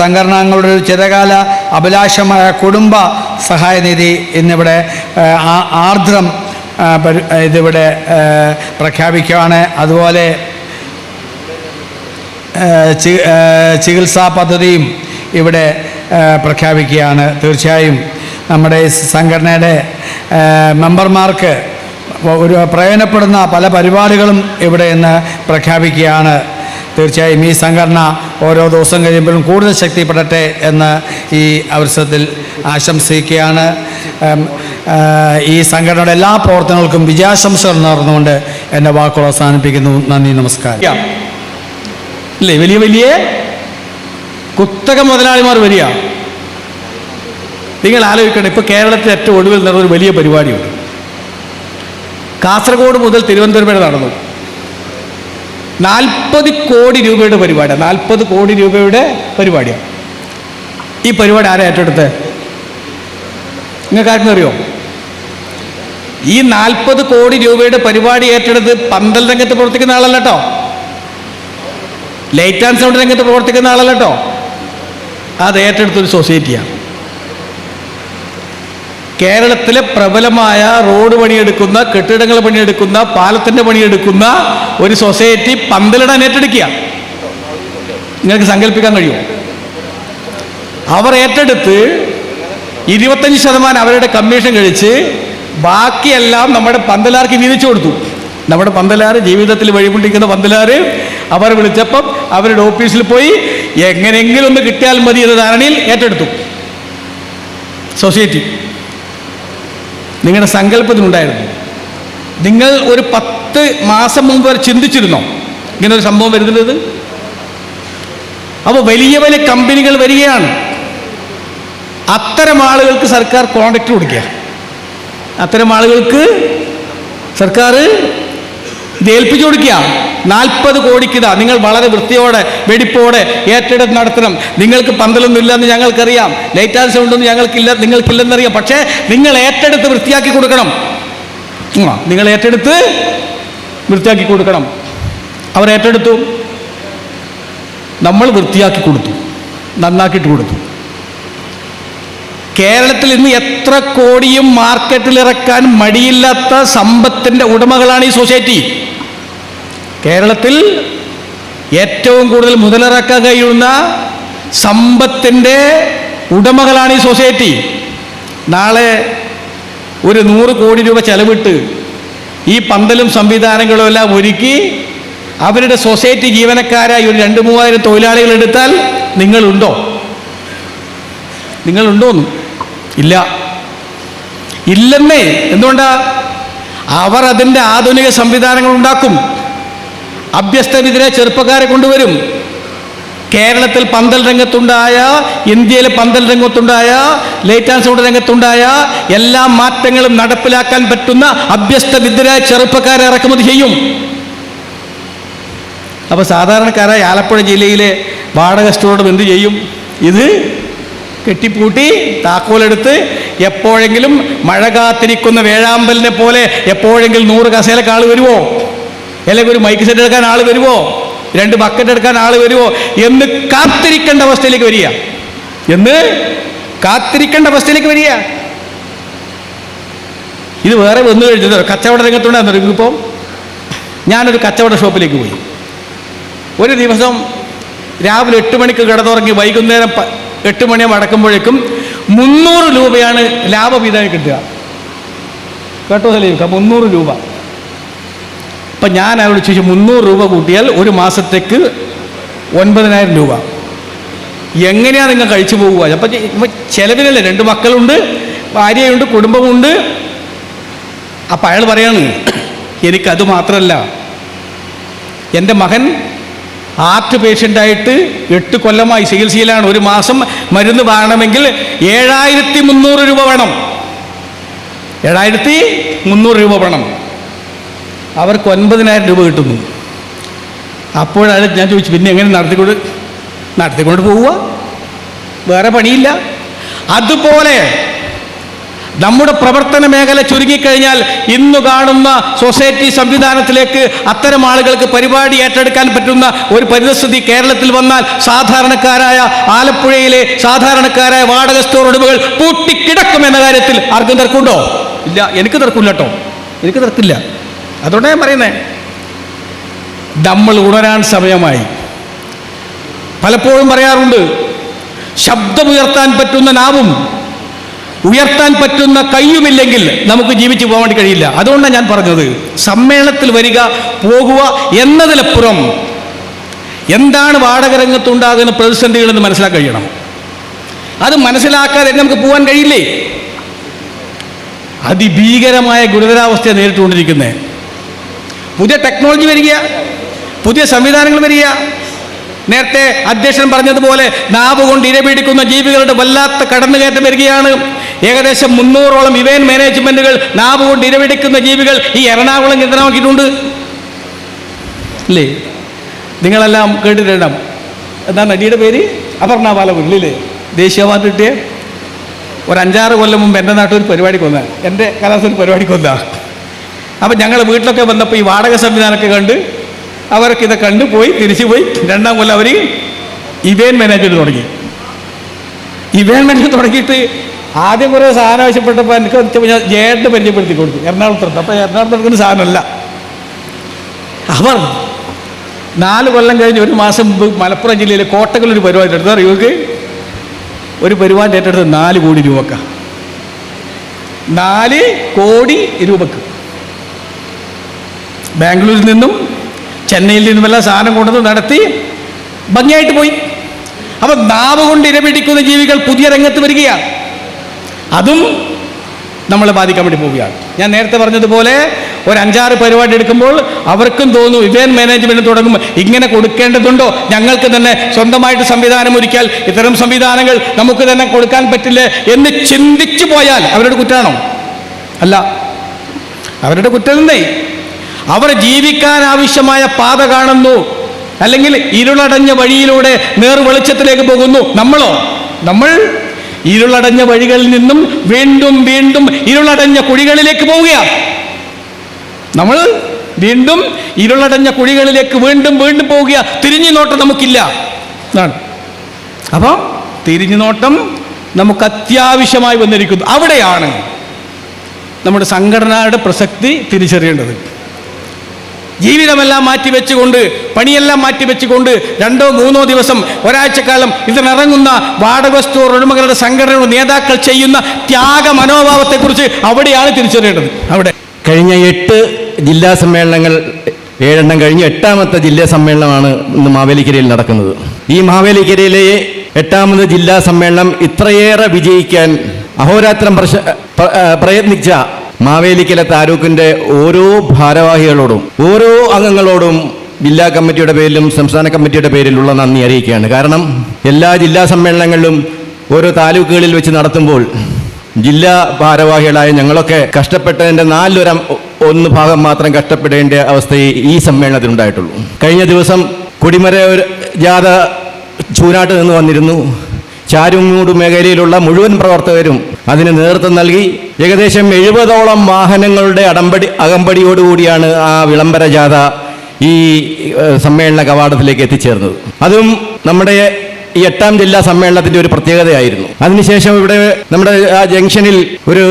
[SPEAKER 6] സംഘടനകളുടെ ഒരു ചിരകാല അഭിലാഷമായ കുടുംബ സഹായനിധി ഇന്നിവിടെ ആർദ്രം ഇതിവിടെ പ്രഖ്യാപിക്കുകയാണ്. അതുപോലെ ചികിത്സാ പദ്ധതിയും ഇവിടെ പ്രഖ്യാപിക്കുകയാണ്. തീർച്ചയായും നമ്മുടെ ഈ സംഘടനയുടെ മെമ്പർമാർക്ക് ഒരു പ്രയോജനപ്പെടുന്ന പല പരിപാടികളും ഇവിടെ ഇന്ന് പ്രഖ്യാപിക്കുകയാണ്. തീർച്ചയായും ഈ സംഘടന ഓരോ ദിവസം കഴിയുമ്പോഴും കൂടുതൽ ശക്തിപ്പെടട്ടെ എന്ന് ഈ അവസരത്തിൽ ആശംസിക്കുകയാണ്. ഈ സംഘടനയുടെ എല്ലാ പ്രവർത്തനങ്ങൾക്കും വിജയാശംസകൾ നേർന്നുകൊണ്ട് എൻ്റെ വാക്കുകൾ അവസാനിപ്പിക്കുന്നു. നന്ദി, നമസ്കാരം.
[SPEAKER 5] അല്ലേ, വലിയ വലിയ കുത്തക മുതലാളിമാർ വരിക. നിങ്ങൾ ആലോചിക്കണം, ഇപ്പോൾ കേരളത്തിൽ ഏറ്റവും ഒടുവിൽ നടന്നൊരു വലിയ പരിപാടിയുണ്ട്. കാസർഗോഡ് മുതൽ തിരുവനന്തപുരം വരെ നടന്നു. 40 കോടി രൂപയുടെ പരിപാടിയാണ്. 40 കോടി രൂപയുടെ പരിപാടിയാണ്. ഈ പരിപാടി ആരാ ഏറ്റെടുത്ത്? നിങ്ങൾക്ക് ആർക്കും അറിയോ? ഈ 40 കോടി രൂപയുടെ പരിപാടി ഏറ്റെടുത്ത് പന്തൽ രംഗത്ത് പ്രവർത്തിക്കുന്ന ആളല്ല കേട്ടോ, ലൈറ്റ് ആൻഡ് സൗണ്ട് രംഗത്ത് പ്രവർത്തിക്കുന്ന ആളല്ല കേട്ടോ, അത് ഏറ്റെടുത്തൊരു സൊസൈറ്റിയാണ്. കേരളത്തിലെ പ്രബലമായ റോഡ് പണിയെടുക്കുന്ന, കെട്ടിടങ്ങൾ പണിയെടുക്കുന്ന, പാലത്തിൻ്റെ പണിയെടുക്കുന്ന ഒരു സൊസൈറ്റി പന്തലിടാൻ ഏറ്റെടുക്കുക. നിങ്ങൾക്ക് സങ്കല്പിക്കാൻ കഴിയുമോ? അവർ ഏറ്റെടുത്ത് 25% അവരുടെ കമ്മീഷൻ കഴിച്ച് ബാക്കിയെല്ലാം നമ്മുടെ പന്തലാർക്ക് വീതിച്ചു കൊടുത്തു. നമ്മുടെ പന്തലാർ, ജീവിതത്തിൽ വഴിമുട്ടിക്കുന്ന പന്തലാർ, അവർ വിളിച്ചപ്പം അവരുടെ ഓഫീസിൽ പോയി എങ്ങനെയെങ്കിലും ഒന്ന് കിട്ടിയാൽ മതി എന്ന ധാരണയിൽ ഏറ്റെടുത്തു സൊസൈറ്റി. നിങ്ങളുടെ സങ്കല്പത്തിനുണ്ടായിരുന്നു? നിങ്ങൾ ഒരു 10 മാസം മുമ്പ് വരെ ചിന്തിച്ചിരുന്നോ ഇങ്ങനൊരു സംഭവം വരുന്നത്? അപ്പോൾ വലിയ വലിയ കമ്പനികൾ വരികയാണ്. അത്തരം ആളുകൾക്ക് സർക്കാർ കോൺട്രാക്ട് കൊടുക്കുക. അത്തരം ആളുകൾക്ക് സർക്കാർ ഇത് ഏൽപ്പിച്ചു കൊടുക്കുക. 40 കോടിക്കിതാ, നിങ്ങൾ വളരെ വൃത്തിയോടെ വെടിപ്പോടെ ഏറ്റെടുത്ത് നടത്തണം. നിങ്ങൾക്ക് പന്തലൊന്നും ഇല്ലെന്ന് ഞങ്ങൾക്കറിയാം, ലൈറ്റ് ആൻഡ് സൗണ്ട് ഒന്നും നിങ്ങൾക്കില്ലെന്നറിയാം. പക്ഷേ നിങ്ങൾ ഏറ്റെടുത്ത് വൃത്തിയാക്കി കൊടുക്കണം. നിങ്ങൾ ഏറ്റെടുത്ത് വൃത്തിയാക്കി കൊടുക്കണം. അവർ ഏറ്റെടുത്തു, നമ്മൾ വൃത്തിയാക്കി കൊടുത്തു, നന്നാക്കിയിട്ട് കൊടുത്തു. കേരളത്തിൽ ഇന്ന് എത്ര കോടിയും മാർക്കറ്റിൽ ഇറക്കാൻ മടിയില്ലാത്ത സമ്പത്തിൻ്റെ ഉടമകളാണ് ഈ സൊസൈറ്റി. കേരളത്തിൽ ഏറ്റവും കൂടുതൽ മുതലിറക്കാൻ കഴിയുന്ന സമ്പത്തിൻ്റെ ഉടമകളാണ് ഈ സൊസൈറ്റി. നാളെ ഒരു 100 കോടി രൂപ ചെലവിട്ട് ഈ പന്തലും സംവിധാനങ്ങളും എല്ലാം ഒരുക്കി അവരുടെ സൊസൈറ്റി ജീവനക്കാരായി ഒരു 2-3000 തൊഴിലാളികൾ എടുത്താൽ നിങ്ങളുണ്ടോ? നിങ്ങളുണ്ടോന്നും ഇല്ല, ഇല്ലെന്നേ. എന്തുകൊണ്ടാ? അവർ അതിൻ്റെ ആധുനിക സംവിധാനങ്ങൾ ഉണ്ടാക്കും, അഭ്യസ്തവിദ്യരെ ചെറുപ്പക്കാരെ കൊണ്ടുവരും, കേരളത്തിൽ പന്തൽ രംഗത്തുണ്ടായ, ഇന്ത്യയിലെ പന്തൽ രംഗത്തുണ്ടായ, ലൈറ്റ് ആൻഡ് സൗണ്ട് രംഗത്തുണ്ടായ എല്ലാ മാറ്റങ്ങളും നടപ്പിലാക്കാൻ പറ്റുന്ന അഭ്യസ്ത വിദ്യരായ ചെറുപ്പക്കാരെ ഇറക്കുമതി ചെയ്യും. അപ്പോൾ സാധാരണക്കാരായ ആലപ്പുഴ ജില്ലയിലെ വാടക സ്റ്റോറും എന്ത് ചെയ്യും? ഇത് കെട്ടിപ്പൂട്ടി താക്കോലെടുത്ത് എപ്പോഴെങ്കിലും മഴ കാത്തിരിക്കുന്ന വേഴാമ്പലിനെ പോലെ എപ്പോഴെങ്കിലും 100 കസേലക്ക് ആൾ വരുമോ, അല്ലെങ്കിൽ ഒരു മൈക്ക് സെറ്റ് എടുക്കാൻ ആൾ വരുമോ, 2 ബക്കറ്റ് എടുക്കാൻ ആൾ വരുമോ എന്ന് കാത്തിരിക്കേണ്ട അവസ്ഥയിലേക്ക് വരിക, ഇത് വേറെ വന്നു കഴിഞ്ഞത് കച്ചവട രംഗത്തുണ്ടായിരുന്നു. ഇപ്പോൾ ഞാനൊരു കച്ചവട ഷോപ്പിലേക്ക് പോയി. ഒരു ദിവസം രാവിലെ 8 മണിക്ക് കിടന്നുറങ്ങി വൈകുന്നേരം 8 മണിയാകുമ്പോൾ അടക്കുമ്പോഴേക്കും 300 രൂപയാണ് ലാഭവിധമായി കിട്ടുക. കേട്ടോ സലീം, 300 രൂപ. അപ്പം ഞാൻ അവരോട് ചോദിച്ചു, 300 രൂപ കൂട്ടിയാൽ ഒരു മാസത്തേക്ക് 9,000 രൂപ എങ്ങനെയാണ് നിങ്ങൾ കഴിച്ചു പോകുക? അപ്പം ചിലവിനല്ലേ, 2 മക്കളുണ്ട്, ഭാര്യയുണ്ട്, കുടുംബമുണ്ട്. അപ്പം അയാൾ പറയാണ്, എനിക്കത് മാത്രമല്ല, എൻ്റെ മകൻ ഹാർട്ട് പേഷ്യൻ്റായിട്ട് 8 കൊല്ലമായി ചികിത്സയിലാണ്. ഒരു മാസം മരുന്ന് വാങ്ങണമെങ്കിൽ 7,300 രൂപ വേണം. 7,300 രൂപ വേണം. അവർക്ക് 9,000 രൂപ കിട്ടുന്നു. അപ്പോഴാണ് ഞാൻ ചോദിച്ചു, പിന്നെ എങ്ങനെ നടത്തിക്കൊണ്ട് പോവുക? വേറെ പണിയില്ല. അതുപോലെ നമ്മുടെ പ്രവർത്തന മേഖല ചുരുങ്ങിക്കഴിഞ്ഞാൽ ഇന്ന് കാണുന്ന സൊസൈറ്റി സംവിധാനത്തിലേക്ക് അത്തരം ആളുകൾക്ക് പരിപാടി ഏറ്റെടുക്കാൻ പറ്റുന്ന ഒരു പരിസ്ഥിതി കേരളത്തിൽ വന്നാൽ സാധാരണക്കാരായ ആലപ്പുഴയിലെ സാധാരണക്കാരായ വാടക സ്റ്റോർ ഉടമകൾ പൂട്ടിക്കിടക്കുമെന്ന കാര്യത്തിൽ ആർക്കും തർക്കമുണ്ടോ? ഇല്ല, എനിക്ക് തർക്കമില്ല കേട്ടോ, എനിക്ക് തർക്കമില്ല. അതുകൊണ്ടാണ് ഞാൻ പറയുന്നത്, നമ്മൾ ഉണരാൻ സമയമായി. പലപ്പോഴും പറയാറുണ്ട്, ശബ്ദമുയർത്താൻ പറ്റുന്ന നാവും ഉയർത്താൻ പറ്റുന്ന കയ്യുമില്ലെങ്കിൽ നമുക്ക് ജീവിച്ചു പോകാൻ വേണ്ടി കഴിയില്ല. അതുകൊണ്ടാണ് ഞാൻ പറഞ്ഞത്, സമ്മേളനത്തിൽ വരിക, പോകുക എന്നതിലപ്പുറം എന്താണ് വാടക രംഗത്തുണ്ടാകുന്ന പ്രതിസന്ധികളെന്ന് മനസ്സിലാക്കാൻ കഴിയണം. അത് മനസ്സിലാക്കാതെ നമുക്ക് പോകാൻ കഴിയില്ലേ? അതിഭീകരമായ ഗുരുതരാവസ്ഥ നേരിട്ടുകൊണ്ടിരിക്കുന്നത്. പുതിയ ടെക്നോളജി വരിക, പുതിയ സംവിധാനങ്ങൾ വരിക. നേരത്തെ അധ്യക്ഷൻ പറഞ്ഞതുപോലെ നാവ് കൊണ്ട് ഇരപിടിക്കുന്ന ജീവികളുടെ വല്ലാത്ത കടന്നുകയറ്റം വരികയാണ്. ഏകദേശം 300ഓളം ഇവന്റ് മാനേജ്മെന്റുകൾ നാവ് കൊണ്ട് ഇരപിടിക്കുന്ന ജീവികൾ ഈ എറണാകുളം കേന്ദ്രമാക്കിയിട്ടുണ്ട് അല്ലേ? നിങ്ങളെല്ലാം കേട്ടിട്ടുണ്ടാവും. എന്താ നടിയുടെ പേര്? അപർണ ബാലമുരളി അല്ലേ? ദേശീയ അവാർഡ് കിട്ടിയ ഒരു 5-6 കൊല്ലം മുമ്പ് എൻ്റെ നാട്ടിൽ ഒരു പരിപാടിക്ക് വന്ന, എൻ്റെ കലാസത്തിൽ പരിപാടിക്ക് വന്ന. അപ്പം ഞങ്ങൾ വീട്ടിലൊക്കെ വന്നപ്പോൾ ഈ വാടക സംവിധാനമൊക്കെ കണ്ട് അവർക്ക് ഇത് കണ്ടു പോയി, തിരിച്ചു പോയി. 2ാം കൊല്ലം അവർ ഇവന്റ് മാനേജ്മെന്റ് തുടങ്ങി. ഇവന്റ് മാനേജ്മെന്റ് തുടങ്ങിയിട്ട് ആദ്യം കുറേ സാധനം ആവശ്യപ്പെട്ടപ്പോൾ എനിക്ക് ഞാൻ ജേട്ട് പരിചയപ്പെടുത്തി കൊടുത്തു എറണാകുളത്ത്. അപ്പോൾ എറണാകുളത്ത് നടക്കുന്ന സാധനമല്ല. അവർ 4 കൊല്ലം കഴിഞ്ഞ് 1 മാസം മുമ്പ് മലപ്പുറം ജില്ലയിലെ കോട്ടക്കൽ ഒരു പരിപാടി എടുത്തു. ഇവർക്ക് ഒരു പരിപാടി ഏറ്റെടുത്ത് 4 കോടി രൂപക്കാണ്. 4 കോടി രൂപക്ക് ബാംഗ്ലൂരിൽ നിന്നും ചെന്നൈയിൽ നിന്നുമെല്ലാം സാധനം കൊണ്ടുവന്ന് നടത്തി ഭംഗിയായിട്ട് പോയി. അപ്പം നാവ് കൊണ്ട് ഇരപിടിക്കുന്ന ജീവികൾ പുതിയ രംഗത്ത് വരികയാണ്. അതും നമ്മളെ ബാധിക്കാൻ വേണ്ടി പോവുകയാണ്. ഞാൻ നേരത്തെ പറഞ്ഞതുപോലെ ഒരു 5-6 പരിപാടി എടുക്കുമ്പോൾ അവർക്കും തോന്നും, ഇവന്റ് മാനേജ്മെന്റ് തുടങ്ങുമ്പോൾ ഇങ്ങനെ കൊടുക്കേണ്ടതുണ്ടോ, ഞങ്ങൾക്ക് തന്നെ സ്വന്തമായിട്ട് സംവിധാനം ഒരുക്കിയാൽ ഇത്തരം സംവിധാനങ്ങൾ നമുക്ക് തന്നെ കൊടുക്കാൻ പറ്റില്ലേ എന്ന് ചിന്തിച്ചു പോയാൽ അവരുടെ കുറ്റമാണോ? അല്ല, അവരുടെ കുറ്റം തന്നെ. അവർ ജീവിക്കാൻ ആവശ്യമായ പാത കാണുന്നു, അല്ലെങ്കിൽ ഇരുളടഞ്ഞ വഴിയിലൂടെ നേർവെളിച്ചത്തിലേക്ക് പോകുന്നു. നമ്മൾ ഇരുളടഞ്ഞ വഴികളിൽ നിന്നും വീണ്ടും വീണ്ടും ഇരുളടഞ്ഞ കുഴികളിലേക്ക് പോവുകയാണ്. നമ്മൾ വീണ്ടും ഇരുളടഞ്ഞ കുഴികളിലേക്ക് വീണ്ടും വീണ്ടും പോവുക. തിരിഞ്ഞു നോട്ടം നമുക്കില്ല. അപ്പോൾ തിരിഞ്ഞു നോട്ടം നമുക്ക് അത്യാവശ്യമായി വന്നിരിക്കുന്നു. അവിടെയാണ് നമ്മുടെ സംഘടനയുടെ പ്രസക്തി തിരിച്ചറിയേണ്ടത്. ജീവിതമെല്ലാം മാറ്റിവെച്ചുകൊണ്ട്, പണിയെല്ലാം മാറ്റിവെച്ചുകൊണ്ട് 2-3 ദിവസം, ഒരാഴ്ചക്കാലം ഇതിനിറങ്ങുന്ന വാടക സ്റ്റോർ ഉടമകളുടെ സംഘടനയുടെ നേതാക്കൾ ചെയ്യുന്ന ത്യാഗ മനോഭാവത്തെക്കുറിച്ച് അവിടെയാണ് തിരിച്ചറിയേണ്ടത്. അവിടെ
[SPEAKER 7] കഴിഞ്ഞ 8 ജില്ലാ സമ്മേളനങ്ങൾ 7 കഴിഞ്ഞ് 8ാമത്തെ ജില്ലാ സമ്മേളനമാണ് ഇന്ന് മാവേലിക്കരയിൽ നടക്കുന്നത്. ഈ മാവേലിക്കരയിലെ 8ാമത് ജില്ലാ സമ്മേളനം ഇത്രയേറെ വിജയിക്കാൻ അഹോരാത്രം പ്രയത്നിച്ച മാവേലിക്കര താലൂക്കിൻ്റെ ഓരോ ഭാരവാഹികളോടും ഓരോ അംഗങ്ങളോടും ജില്ലാ കമ്മിറ്റിയുടെ പേരിലും സംസ്ഥാന കമ്മിറ്റിയുടെ പേരിലുള്ള നന്ദി അറിയിക്കുകയാണ്. കാരണം എല്ലാ ജില്ലാ സമ്മേളനങ്ങളിലും ഓരോ താലൂക്കുകളിൽ വെച്ച് നടത്തുമ്പോൾ ജില്ലാ ഭാരവാഹികളായ ഞങ്ങളൊക്കെ കഷ്ടപ്പെട്ടതിൻ്റെ 1/4 ഭാഗം മാത്രം കഷ്ടപ്പെടേണ്ട അവസ്ഥ ഈ സമ്മേളനത്തിലുണ്ടായിട്ടുള്ളൂ. കഴിഞ്ഞ ദിവസം കൊടിമര ജാഥ ചൂനാട്ട് നിന്ന് വന്നിരുന്നു. ചാരുമൂട് മേഖലയിലുള്ള മുഴുവൻ പ്രവർത്തകരും അതിന് നേതൃത്വം നൽകി. ഏകദേശം 70ഓളം വാഹനങ്ങളുടെ അകമ്പടിയോടുകൂടിയാണ് ആ വിളംബര ജാഥ ഈ സമ്മേളന കവാടത്തിലേക്ക് എത്തിച്ചേർന്നത്. അതും നമ്മുടെ ഈ 8ാം ജില്ലാ സമ്മേളനത്തിൻ്റെ ഒരു പ്രത്യേകതയായിരുന്നു. അതിനുശേഷം ഇവിടെ നമ്മുടെ ആ ജംഗ്ഷനിൽ ഒരു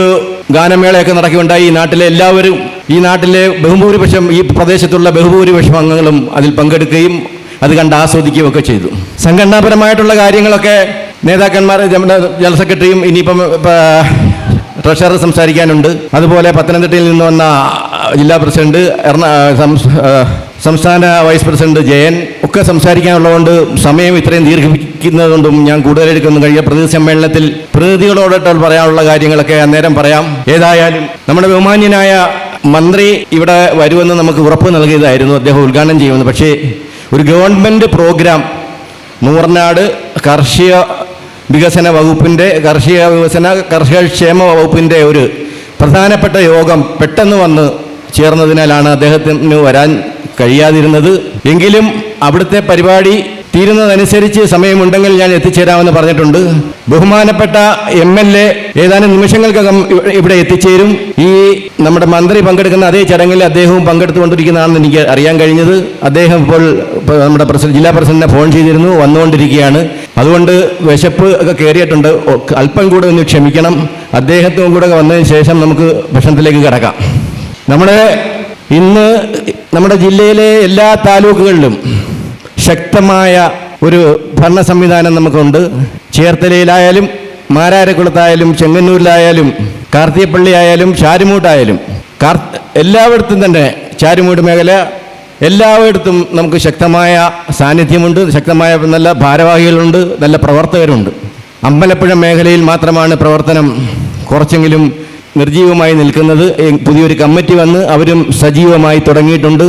[SPEAKER 7] ഗാനമേളയൊക്കെ നടക്കുകയുണ്ടായി. ഈ നാട്ടിലെ എല്ലാവരും, ഈ നാട്ടിലെ ബഹുഭൂരിപക്ഷം, ഈ പ്രദേശത്തുള്ള ബഹുഭൂരിപക്ഷം അംഗങ്ങളും അതിൽ പങ്കെടുക്കുകയും അത് കണ്ട് ആസ്വദിക്കുകയും ഒക്കെ ചെയ്തു. സംഘടനാപരമായിട്ടുള്ള കാര്യങ്ങളൊക്കെ നേതാക്കന്മാർ, ജനറൽ സെക്രട്ടറിയും ഇനിയിപ്പം ട്രഷറർ സംസാരിക്കാനുണ്ട്. അതുപോലെ പത്തനംതിട്ടയിൽ നിന്ന് വന്ന ജില്ലാ പ്രസിഡന്റ്, സംസ്ഥാന വൈസ് പ്രസിഡന്റ് ജയൻ ഒക്കെ സംസാരിക്കാനുള്ളതുകൊണ്ട് സമയം ഇത്രയും ദീർഘിപ്പിക്കുന്നതുകൊണ്ടും ഞാൻ കൂടുതലെടുക്കൊന്നും കഴിയുക. പ്രതിനിധി സമ്മേളനത്തിൽ പ്രതിനിധികളോടൊട്ട് പറയാനുള്ള കാര്യങ്ങളൊക്കെ അന്നേരം പറയാം. ഏതായാലും നമ്മുടെ ബഹുമാന്യനായ മന്ത്രി ഇവിടെ വരുമെന്ന് നമുക്ക് ഉറപ്പ് നൽകിയതായിരുന്നു, അദ്ദേഹം ഉദ്ഘാടനം ചെയ്യുമെന്ന്. പക്ഷേ ഒരു ഗവൺമെൻറ് പ്രോഗ്രാം നൂർനാട് കാർഷിക വികസന വകുപ്പിൻ്റെ കർഷകക്ഷേമ വകുപ്പിൻ്റെ ഒരു പ്രധാനപ്പെട്ട യോഗം പെട്ടെന്ന് വന്ന് ചേർന്നതിനാലാണ് അദ്ദേഹത്തിന് വരാൻ കഴിയാതിരുന്നത്. എങ്കിലും അവിടുത്തെ പരിപാടി തീരുന്നതനുസരിച്ച് സമയമുണ്ടെങ്കിൽ ഞാൻ എത്തിച്ചേരാമെന്ന് പറഞ്ഞിട്ടുണ്ട്. ബഹുമാനപ്പെട്ട MLA ഏതാനും നിമിഷങ്ങൾക്കകം ഇവിടെ എത്തിച്ചേരും. ഈ നമ്മുടെ മന്ത്രി പങ്കെടുക്കുന്ന അതേ ചടങ്ങിൽ അദ്ദേഹവും പങ്കെടുത്തുകൊണ്ടിരിക്കുന്നതാണെന്ന് എനിക്ക് അറിയാൻ കഴിഞ്ഞത്. അദ്ദേഹം ഇപ്പോൾ നമ്മുടെ ജില്ലാ പ്രസിഡന്റിനെ ഫോൺ ചെയ്തിരുന്നു, വന്നുകൊണ്ടിരിക്കുകയാണ്. അതുകൊണ്ട് വിശപ്പ് ഒക്കെ കയറിയിട്ടുണ്ട്, അല്പം കൂടെ ഒന്ന് ക്ഷമിക്കണം. അദ്ദേഹത്തും കൂടെ വന്നതിന് ശേഷം നമുക്ക് ഭക്ഷണത്തിലേക്ക് കിടക്കാം. ഇന്ന് നമ്മുടെ ജില്ലയിലെ എല്ലാ താലൂക്കുകളിലും ശക്തമായ ഒരു ഭരണ സംവിധാനം നമുക്കുണ്ട്. ചേർത്തലയിലായാലും മാരാരക്കുളത്തായാലും ചെങ്ങന്നൂരിലായാലും കാർത്തികപ്പള്ളി ആയാലും ചാരുമൂട്ടായാലും എല്ലായിടത്തും തന്നെ ചാരുമൂട് മേഖല എല്ലായിടത്തും നമുക്ക് ശക്തമായ സാന്നിധ്യമുണ്ട്, ശക്തമായ നല്ല ഭാരവാഹികളുണ്ട്, നല്ല പ്രവർത്തകരുണ്ട്. അമ്പലപ്പുഴ മേഖലയിൽ മാത്രമാണ് പ്രവർത്തനം കുറച്ചെങ്കിലും നിർജീവമായി നിൽക്കുന്നത്. പുതിയൊരു കമ്മിറ്റി വന്ന് അവരും സജീവമായി തുടങ്ങിയിട്ടുണ്ട്.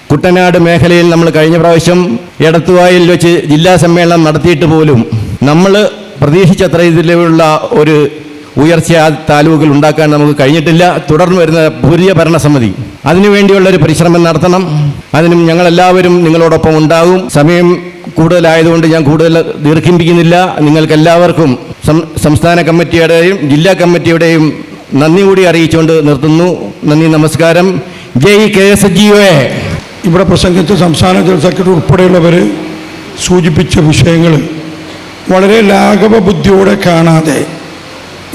[SPEAKER 7] കുട്ടനാട് മേഖലയിൽ നമ്മൾ കഴിഞ്ഞ പ്രാവശ്യം എടത്തുവായിൽ വെച്ച് ജില്ലാ സമ്മേളനം നടത്തിയിട്ട് പോലും നമ്മൾ പ്രതീക്ഷിച്ചത്ര ഇതിലുള്ള ഒരു ഉയർച്ച ആ താലൂക്കിൽ ഉണ്ടാക്കാൻ നമുക്ക് കഴിഞ്ഞിട്ടില്ല. തുടർന്ന് വരുന്ന പുതിയ ഭരണസമിതി അതിനുവേണ്ടിയുള്ളൊരു പരിശ്രമം നടത്തണം. അതിനും ഞങ്ങളെല്ലാവരും നിങ്ങളോടൊപ്പം ഉണ്ടാകും. സമയം കൂടുതലായതുകൊണ്ട് ഞാൻ കൂടുതൽ ദീർഘിപ്പിക്കുന്നില്ല. നിങ്ങൾക്കെല്ലാവർക്കും സംസ്ഥാന കമ്മിറ്റിയുടെയും ജില്ലാ കമ്മിറ്റിയുടെയും നന്ദി കൂടി അറിയിച്ചുകൊണ്ട് നിർത്തുന്നു. നന്ദി, നമസ്കാരം. ജയ് KSGO.
[SPEAKER 2] ഇവിടെ പ്രസംഗിച്ച സംസ്ഥാന ജനറൽ സെക്രട്ടറി ഉൾപ്പെടെയുള്ളവർ സൂചിപ്പിച്ച വിഷയങ്ങൾ വളരെ ലാഘവ ബുദ്ധിയോടെ കാണാതെ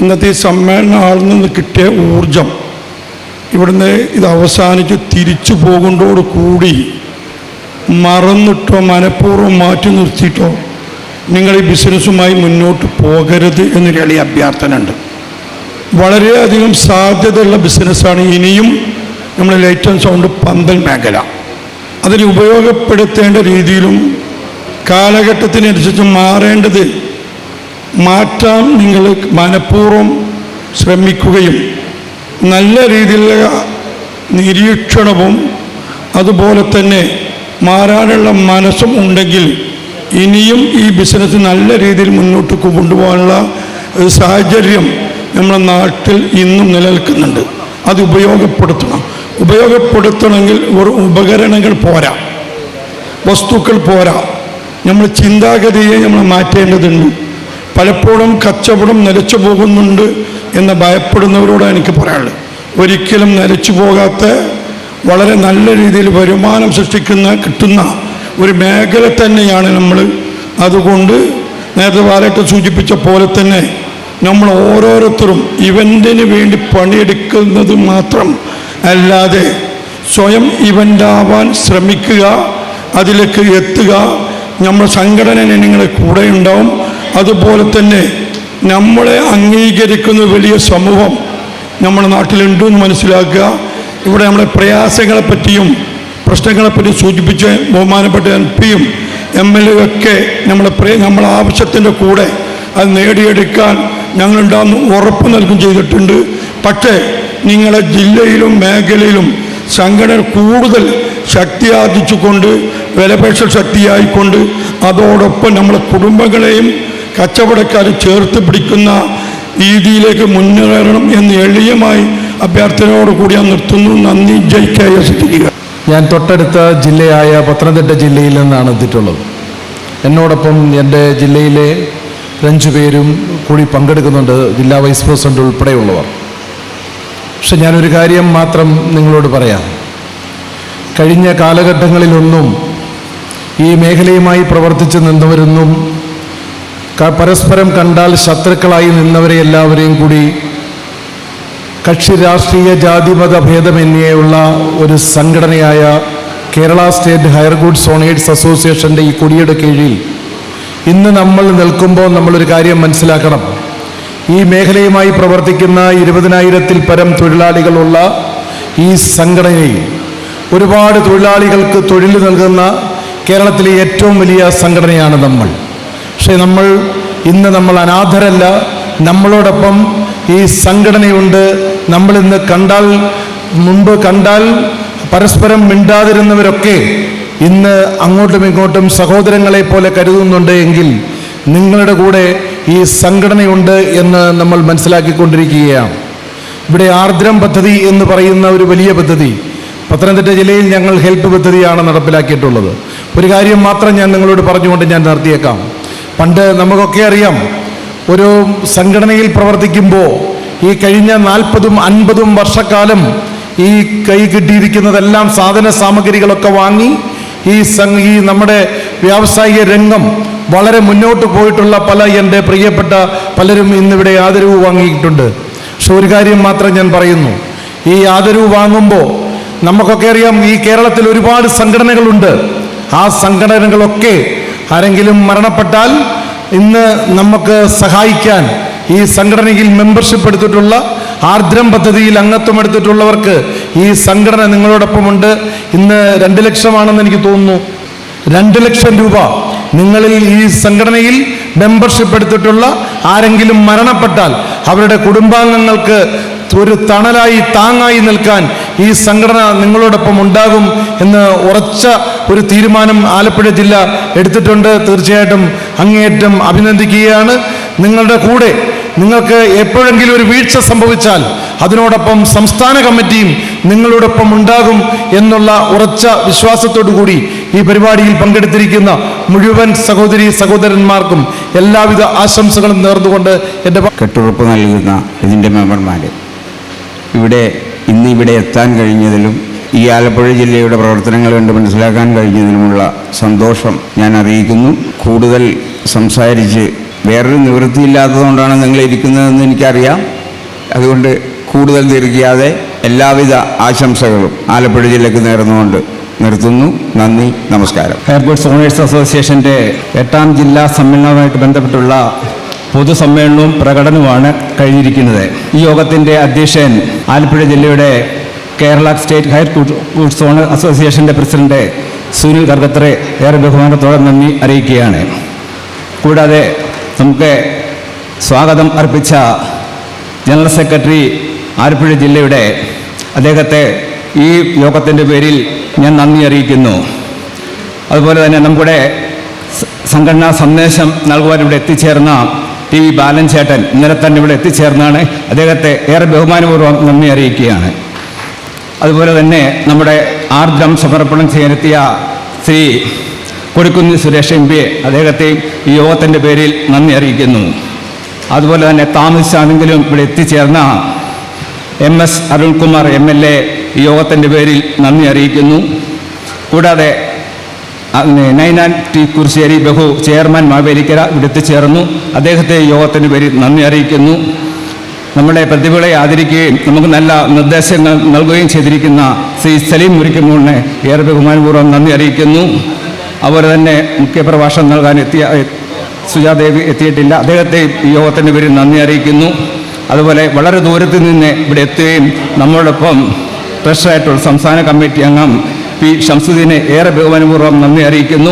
[SPEAKER 2] ഇന്നത്തെ സമ്മേളന ആളിൽ നിന്ന് കിട്ടിയ ഊർജം ഇവിടുന്ന് ഇത് അവസാനിച്ച് തിരിച്ചു പോകുന്നതോടുകൂടി മറന്നിട്ടോ മനഃപൂർവ്വം മാറ്റി നിർത്തിയിട്ടോ നിങ്ങൾ ഈ ബിസിനസ്സുമായി മുന്നോട്ട് പോകരുത് എന്നൊരു എളിയ അഭ്യർത്ഥന ഉണ്ട്. വളരെയധികം സാധ്യതയുള്ള ബിസിനസ്സാണ് ഇനിയും നമ്മൾ ലൈറ്റ് ആൻഡ് സൗണ്ട് പന്തൽ മേഖല. അതിൽ ഉപയോഗപ്പെടുത്തേണ്ട രീതിയിലും കാലഘട്ടത്തിനനുസരിച്ച് മാറേണ്ടത് മാറ്റാൻ നിങ്ങൾ മനഃപൂർവ്വം ശ്രമിക്കുകയും നല്ല രീതിയിലുള്ള നിരീക്ഷണവും അതുപോലെ തന്നെ മാറാനുള്ള മനസ്സും ഉണ്ടെങ്കിൽ ഇനിയും ഈ ബിസിനസ് നല്ല രീതിയിൽ മുന്നോട്ട് കൊണ്ടുപോകാനുള്ള സാഹചര്യം നമ്മുടെ നാട്ടിൽ ഇന്നും നിലനിൽക്കുന്നുണ്ട്. അത് ഉപയോഗപ്പെടുത്തണമെങ്കിൽ ഒരു ഉപകരണങ്ങൾ പോരാ, വസ്തുക്കൾ പോരാ, നമ്മൾ ചിന്താഗതിയെ നമ്മൾ മാറ്റേണ്ടതുണ്ട്. പലപ്പോഴും കച്ചവടം നിലച്ചു പോകുന്നുണ്ട് എന്ന് ഭയപ്പെടുന്നവരോട് എനിക്ക് പറയാനുള്ളത്, ഒരിക്കലും നിലച്ചു പോകാത്ത വളരെ നല്ല രീതിയിൽ വരുമാനം കിട്ടുന്ന ഒരു മേഖല തന്നെയാണ് നമ്മൾ. അതുകൊണ്ട് നേരത്തെ വാലട്ട് സൂചിപ്പിച്ച പോലെ തന്നെ നമ്മൾ ഓരോരുത്തരും ഇവൻറ്റിന് വേണ്ടി പണിയെടുക്കുന്നത് മാത്രം അല്ലാതെ സ്വയം ഇവൻ്റാവാൻ ശ്രമിക്കുക, അതിലേക്ക് എത്തുക. നമ്മൾ സംഘടന നിങ്ങളെ കൂടെ ഉണ്ടാവും. അതുപോലെ തന്നെ നമ്മളെ അംഗീകരിക്കുന്ന വലിയ സമൂഹം നമ്മുടെ നാട്ടിലുണ്ടെന്ന് മനസ്സിലാക്കുക. ഇവിടെ നമ്മളെ പ്രയാസങ്ങളെപ്പറ്റിയും പ്രശ്നങ്ങളെപ്പറ്റി സൂചിപ്പിച്ച ബഹുമാനപ്പെട്ട MP-യും MLA ഒക്കെ നമ്മളെ ആവശ്യത്തിൻ്റെ കൂടെ അത് നേടിയെടുക്കാൻ ഞങ്ങളുണ്ടാകുന്ന ഉറപ്പ് നൽകും ചെയ്തിട്ടുണ്ട്. പക്ഷേ നിങ്ങളെ ജില്ലയിലും മേഖലയിലും സംഘടന കൂടുതൽ
[SPEAKER 8] ശക്തിയാർജിച്ചുകൊണ്ട് വിലപേശ ശക്തിയായിക്കൊണ്ട് അതോടൊപ്പം നമ്മളെ കുടുംബങ്ങളെയും കച്ചവടക്കാരും ചേർത്ത് പിടിക്കുന്ന രീതിയിലേക്ക് മുന്നേറണം എന്ന് എളിയമായി അഭ്യർത്ഥനയോടുകൂടി ഞാൻ നിർത്തുന്നു. നന്ദി. ജയ് KS.
[SPEAKER 2] ഞാൻ തൊട്ടടുത്ത ജില്ലയായ പത്തനംതിട്ട ജില്ലയിൽ നിന്നാണ് എത്തിയിട്ടുള്ളത്. എന്നോടൊപ്പം എൻ്റെ ജില്ലയിലെ 5 പേരും കൂടി പങ്കെടുക്കുന്നുണ്ട്, ജില്ലാ വൈസ് പ്രസിഡന്റ് ഉൾപ്പെടെയുള്ളവർ. പക്ഷെ ഞാനൊരു കാര്യം മാത്രം നിങ്ങളോട് പറയാം. കഴിഞ്ഞ കാലഘട്ടങ്ങളിലൊന്നും ഈ മേഖലയുമായി പ്രവർത്തിച്ച് നിന്നവരൊന്നും പരസ്പരം കണ്ടാൽ ശത്രുക്കളായി നിന്നവരെ എല്ലാവരെയും കൂടി കക്ഷി രാഷ്ട്രീയ ജാതിമത ഭേദമന്യേയുള്ള ഒരു സംഘടനയായ Kerala state higher goods owners അസോസിയേഷൻ്റെ ഈ കൊടിയുടെ കീഴിൽ ഇന്ന് നമ്മൾ നിൽക്കുമ്പോൾ നമ്മളൊരു കാര്യം മനസ്സിലാക്കണം. ഈ മേഖലയുമായി പ്രവർത്തിക്കുന്ന 20,000-ൽ പരം തൊഴിലാളികളുള്ള ഈ സംഘടനയിൽ ഒരുപാട് തൊഴിലാളികൾക്ക് തൊഴിൽ നൽകുന്ന കേരളത്തിലെ ഏറ്റവും വലിയ സംഘടനയാണ് നമ്മൾ. പക്ഷേ നമ്മൾ അനാഥരല്ല. നമ്മളോടൊപ്പം ഈ സംഘടനയുണ്ട്. നമ്മളിന്ന് മുൻപ് കണ്ടാൽ പരസ്പരം മിണ്ടാതിരുന്നവരൊക്കെ ഇന്ന് അങ്ങോട്ടും ഇങ്ങോട്ടും സഹോദരങ്ങളെ പോലെ കരുതുന്നുണ്ട് എങ്കിൽ നിങ്ങളുടെ കൂടെ ഈ സംഘടനയുണ്ട് എന്ന് നമ്മൾ മനസ്സിലാക്കിക്കൊണ്ടിരിക്കുകയാണ്. ഇവിടെ ആർദ്രം പദ്ധതി എന്ന് പറയുന്ന ഒരു വലിയ പദ്ധതി പത്തനംതിട്ട ജില്ലയിൽ ഞങ്ങൾ ഹെൽപ്പ് പദ്ധതിയാണ് നടപ്പിലാക്കിയിട്ടുള്ളത്. ഒരു കാര്യം മാത്രം ഞാൻ നിങ്ങളോട് പറഞ്ഞുകൊണ്ട് ഞാൻ നിർത്തിയേക്കാം. പണ്ട് നമുക്കൊക്കെ അറിയാം, ഒരു സംഘടനയിൽ പ്രവർത്തിക്കുമ്പോൾ ഈ കഴിഞ്ഞ 40-50 വർഷക്കാലം ഈ കൈ കിട്ടിയിരിക്കുന്നതെല്ലാം സാധന സാമഗ്രികളൊക്കെ വാങ്ങി ഈ നമ്മുടെ വ്യാവസായിക രംഗം വളരെ മുന്നോട്ട് പോയിട്ടുള്ള എൻ്റെ പ്രിയപ്പെട്ട പലരും ഇന്നിവിടെ ആദരവ് വാങ്ങിയിട്ടുണ്ട്. പക്ഷെ ഒരു കാര്യം മാത്രം ഞാൻ പറയുന്നു, ഈ ആദരവ് വാങ്ങുമ്പോൾ നമുക്കൊക്കെ അറിയാം ഈ കേരളത്തിൽ ഒരുപാട് സംഘടനകളുണ്ട്. ആ സംഘടനകളൊക്കെ ആരെങ്കിലും മരണപ്പെട്ടാൽ ഇന്ന് നമുക്ക് സഹായിക്കാൻ ഈ സംഘടനയിൽ മെമ്പർഷിപ്പ് എടുത്തിട്ടുള്ള ആർദ്രം പദ്ധതിയിൽ അംഗത്വം എടുത്തിട്ടുള്ളവർക്ക് ഈ സംഘടന നിങ്ങളോടൊപ്പമുണ്ട്. ഇന്ന് 2 ലക്ഷമാണെന്ന് എനിക്ക് തോന്നുന്നു. 2 ലക്ഷം രൂപ നിങ്ങളിൽ ഈ സംഘടനയിൽ മെമ്പർഷിപ്പ് എടുത്തിട്ടുള്ള ആരെങ്കിലും മരണപ്പെട്ടാൽ അവരുടെ കുടുംബാംഗങ്ങൾക്ക് ഒരു തണലായി താങ്ങായി നിൽക്കാൻ ഈ സംഘടന നിങ്ങളോടൊപ്പം ഉണ്ടാകും എന്ന് ഉറച്ച ഒരു തീരുമാനം ആലപ്പുഴ ജില്ല എടുത്തിട്ടുണ്ട്. തീർച്ചയായിട്ടും അങ്ങേയറ്റം അഭിനന്ദിക്കുകയാണ്. നിങ്ങളുടെ കൂടെ നിങ്ങൾക്ക് എപ്പോഴെങ്കിലും ഒരു വീഴ്ച സംഭവിച്ചാൽ അതിനോടൊപ്പം സംസ്ഥാന കമ്മിറ്റിയും നിങ്ങളോടൊപ്പം ഉണ്ടാകും എന്നുള്ള ഉറച്ച വിശ്വാസത്തോടു കൂടി ഈ പരിപാടിയിൽ പങ്കെടുത്തിരിക്കുന്ന മുഴുവൻ സഹോദരന്മാർക്കും എല്ലാവിധ ആശംസകളും നേർന്നുകൊണ്ട് എൻ്റെ
[SPEAKER 9] കെട്ടുറപ്പ് നൽകുന്ന ഇതിൻ്റെ മെമ്പർമാർ ഇന്നിവിടെ എത്താൻ കഴിഞ്ഞതിലും ഈ ആലപ്പുഴ ജില്ലയുടെ പ്രവർത്തനങ്ങൾ കണ്ട് മനസ്സിലാക്കാൻ കഴിഞ്ഞതിനുമുള്ള സന്തോഷം ഞാൻ അറിയിക്കുന്നു. കൂടുതൽ സംസാരിച്ച് വേറൊരു നിവൃത്തിയില്ലാത്തതുകൊണ്ടാണ് നിങ്ങൾ ഇരിക്കുന്നതെന്ന് എനിക്കറിയാം. അതുകൊണ്ട് കൂടുതൽ ദീർഘിയാതെ എല്ലാവിധ ആശംസകളും ആലപ്പുഴ ജില്ലയ്ക്ക് നേർന്നുകൊണ്ട് നിർത്തുന്നു. നന്ദി, നമസ്കാരം.
[SPEAKER 7] ഹയർ ഗുഡ്സ് ഓണേഴ്സ് അസോസിയേഷൻ്റെ 8ാം ജില്ലാ സമ്മേളനവുമായിട്ട് ബന്ധപ്പെട്ടുള്ള പൊതുസമ്മേളനവും പ്രകടനവുമാണ് കഴിഞ്ഞിരിക്കുന്നത്. ഈ യോഗത്തിൻ്റെ അധ്യക്ഷൻ ആലപ്പുഴ ജില്ലയുടെ Kerala state higher goods owners അസോസിയേഷൻ്റെ പ്രസിഡന്റ് സുനിൽ കർഗത്തറെ ഏറെ ബഹുമാനത്തോടെ നന്ദി അറിയിക്കുകയാണ്. കൂടാതെ നമുക്ക് സ്വാഗതം അർപ്പിച്ച ജനറൽ സെക്രട്ടറി ആലപ്പുഴ ജില്ലയുടെ അദ്ദേഹത്തെ ഈ യോഗത്തിൻ്റെ പേരിൽ ഞാൻ നന്ദി അറിയിക്കുന്നു. അതുപോലെ തന്നെ നമ്മുടെ സംഘടനാ സന്ദേശം നൽകുവാൻ ഇവിടെ എത്തിച്ചേർന്ന TV ബാലൻ ചേട്ടൻ ഇന്നലെ തന്നെ ഇവിടെ എത്തിച്ചേർന്നാണ്. അദ്ദേഹത്തെ ഏറെ ബഹുമാനപൂർവ്വം നന്ദി അറിയിക്കുകയാണ്. അതുപോലെ തന്നെ നമ്മുടെ ആർദ്രം സമർപ്പണം ചെയ്യാനെത്തിയ ശ്രീ കൊടിക്കുന്നിൽ സുരേഷ് MP അദ്ദേഹത്തെ ഈ യോഗത്തിൻ്റെ പേരിൽ നന്ദി അറിയിക്കുന്നു. അതുപോലെ തന്നെ താമസിച്ചാണെങ്കിലും ഇവിടെ എത്തിച്ചേർന്ന MS അരുൺകുമാർ MLA ഈ യോഗത്തിൻ്റെ പേരിൽ നന്ദി അറിയിക്കുന്നു. കൂടാതെ നൈനാൻ ടി കുർശ്ശേരി ബഹു ചെയർമാൻ മാവേലിക്കര ഇവിടെ എത്തിച്ചേർന്നു. അദ്ദേഹത്തെ യോഗത്തിൻ്റെ പേരിൽ നന്ദി അറിയിക്കുന്നു. നമ്മുടെ പ്രതിഭകളെ ആദരിക്കുകയും നമുക്ക് നല്ല നിർദ്ദേശങ്ങൾ നൽകുകയും ചെയ്തിരിക്കുന്ന ശ്രീ സലീം മുരിക്കുമൂളിനെ ഏറെ ബഹുമാനപൂർവ്വം നന്ദി അറിയിക്കുന്നു. അതുപോലെ തന്നെ മുഖ്യപ്രഭാഷണം നൽകാൻ സുജാദേവി എത്തിയിട്ടില്ല, അദ്ദേഹത്തെ ഈ യോഗത്തിൻ്റെ പേരിൽ നന്ദി അറിയിക്കുന്നു. അതുപോലെ വളരെ ദൂരത്ത് നിന്ന് ഇവിടെ എത്തുകയും നമ്മളോടൊപ്പം ട്രഷറായിട്ടുള്ള സംസ്ഥാന കമ്മിറ്റി അംഗം P. ഷംസുദ്ദീനെ ഏറെ ബഹുമാനപൂർവ്വം നന്ദി അറിയിക്കുന്നു.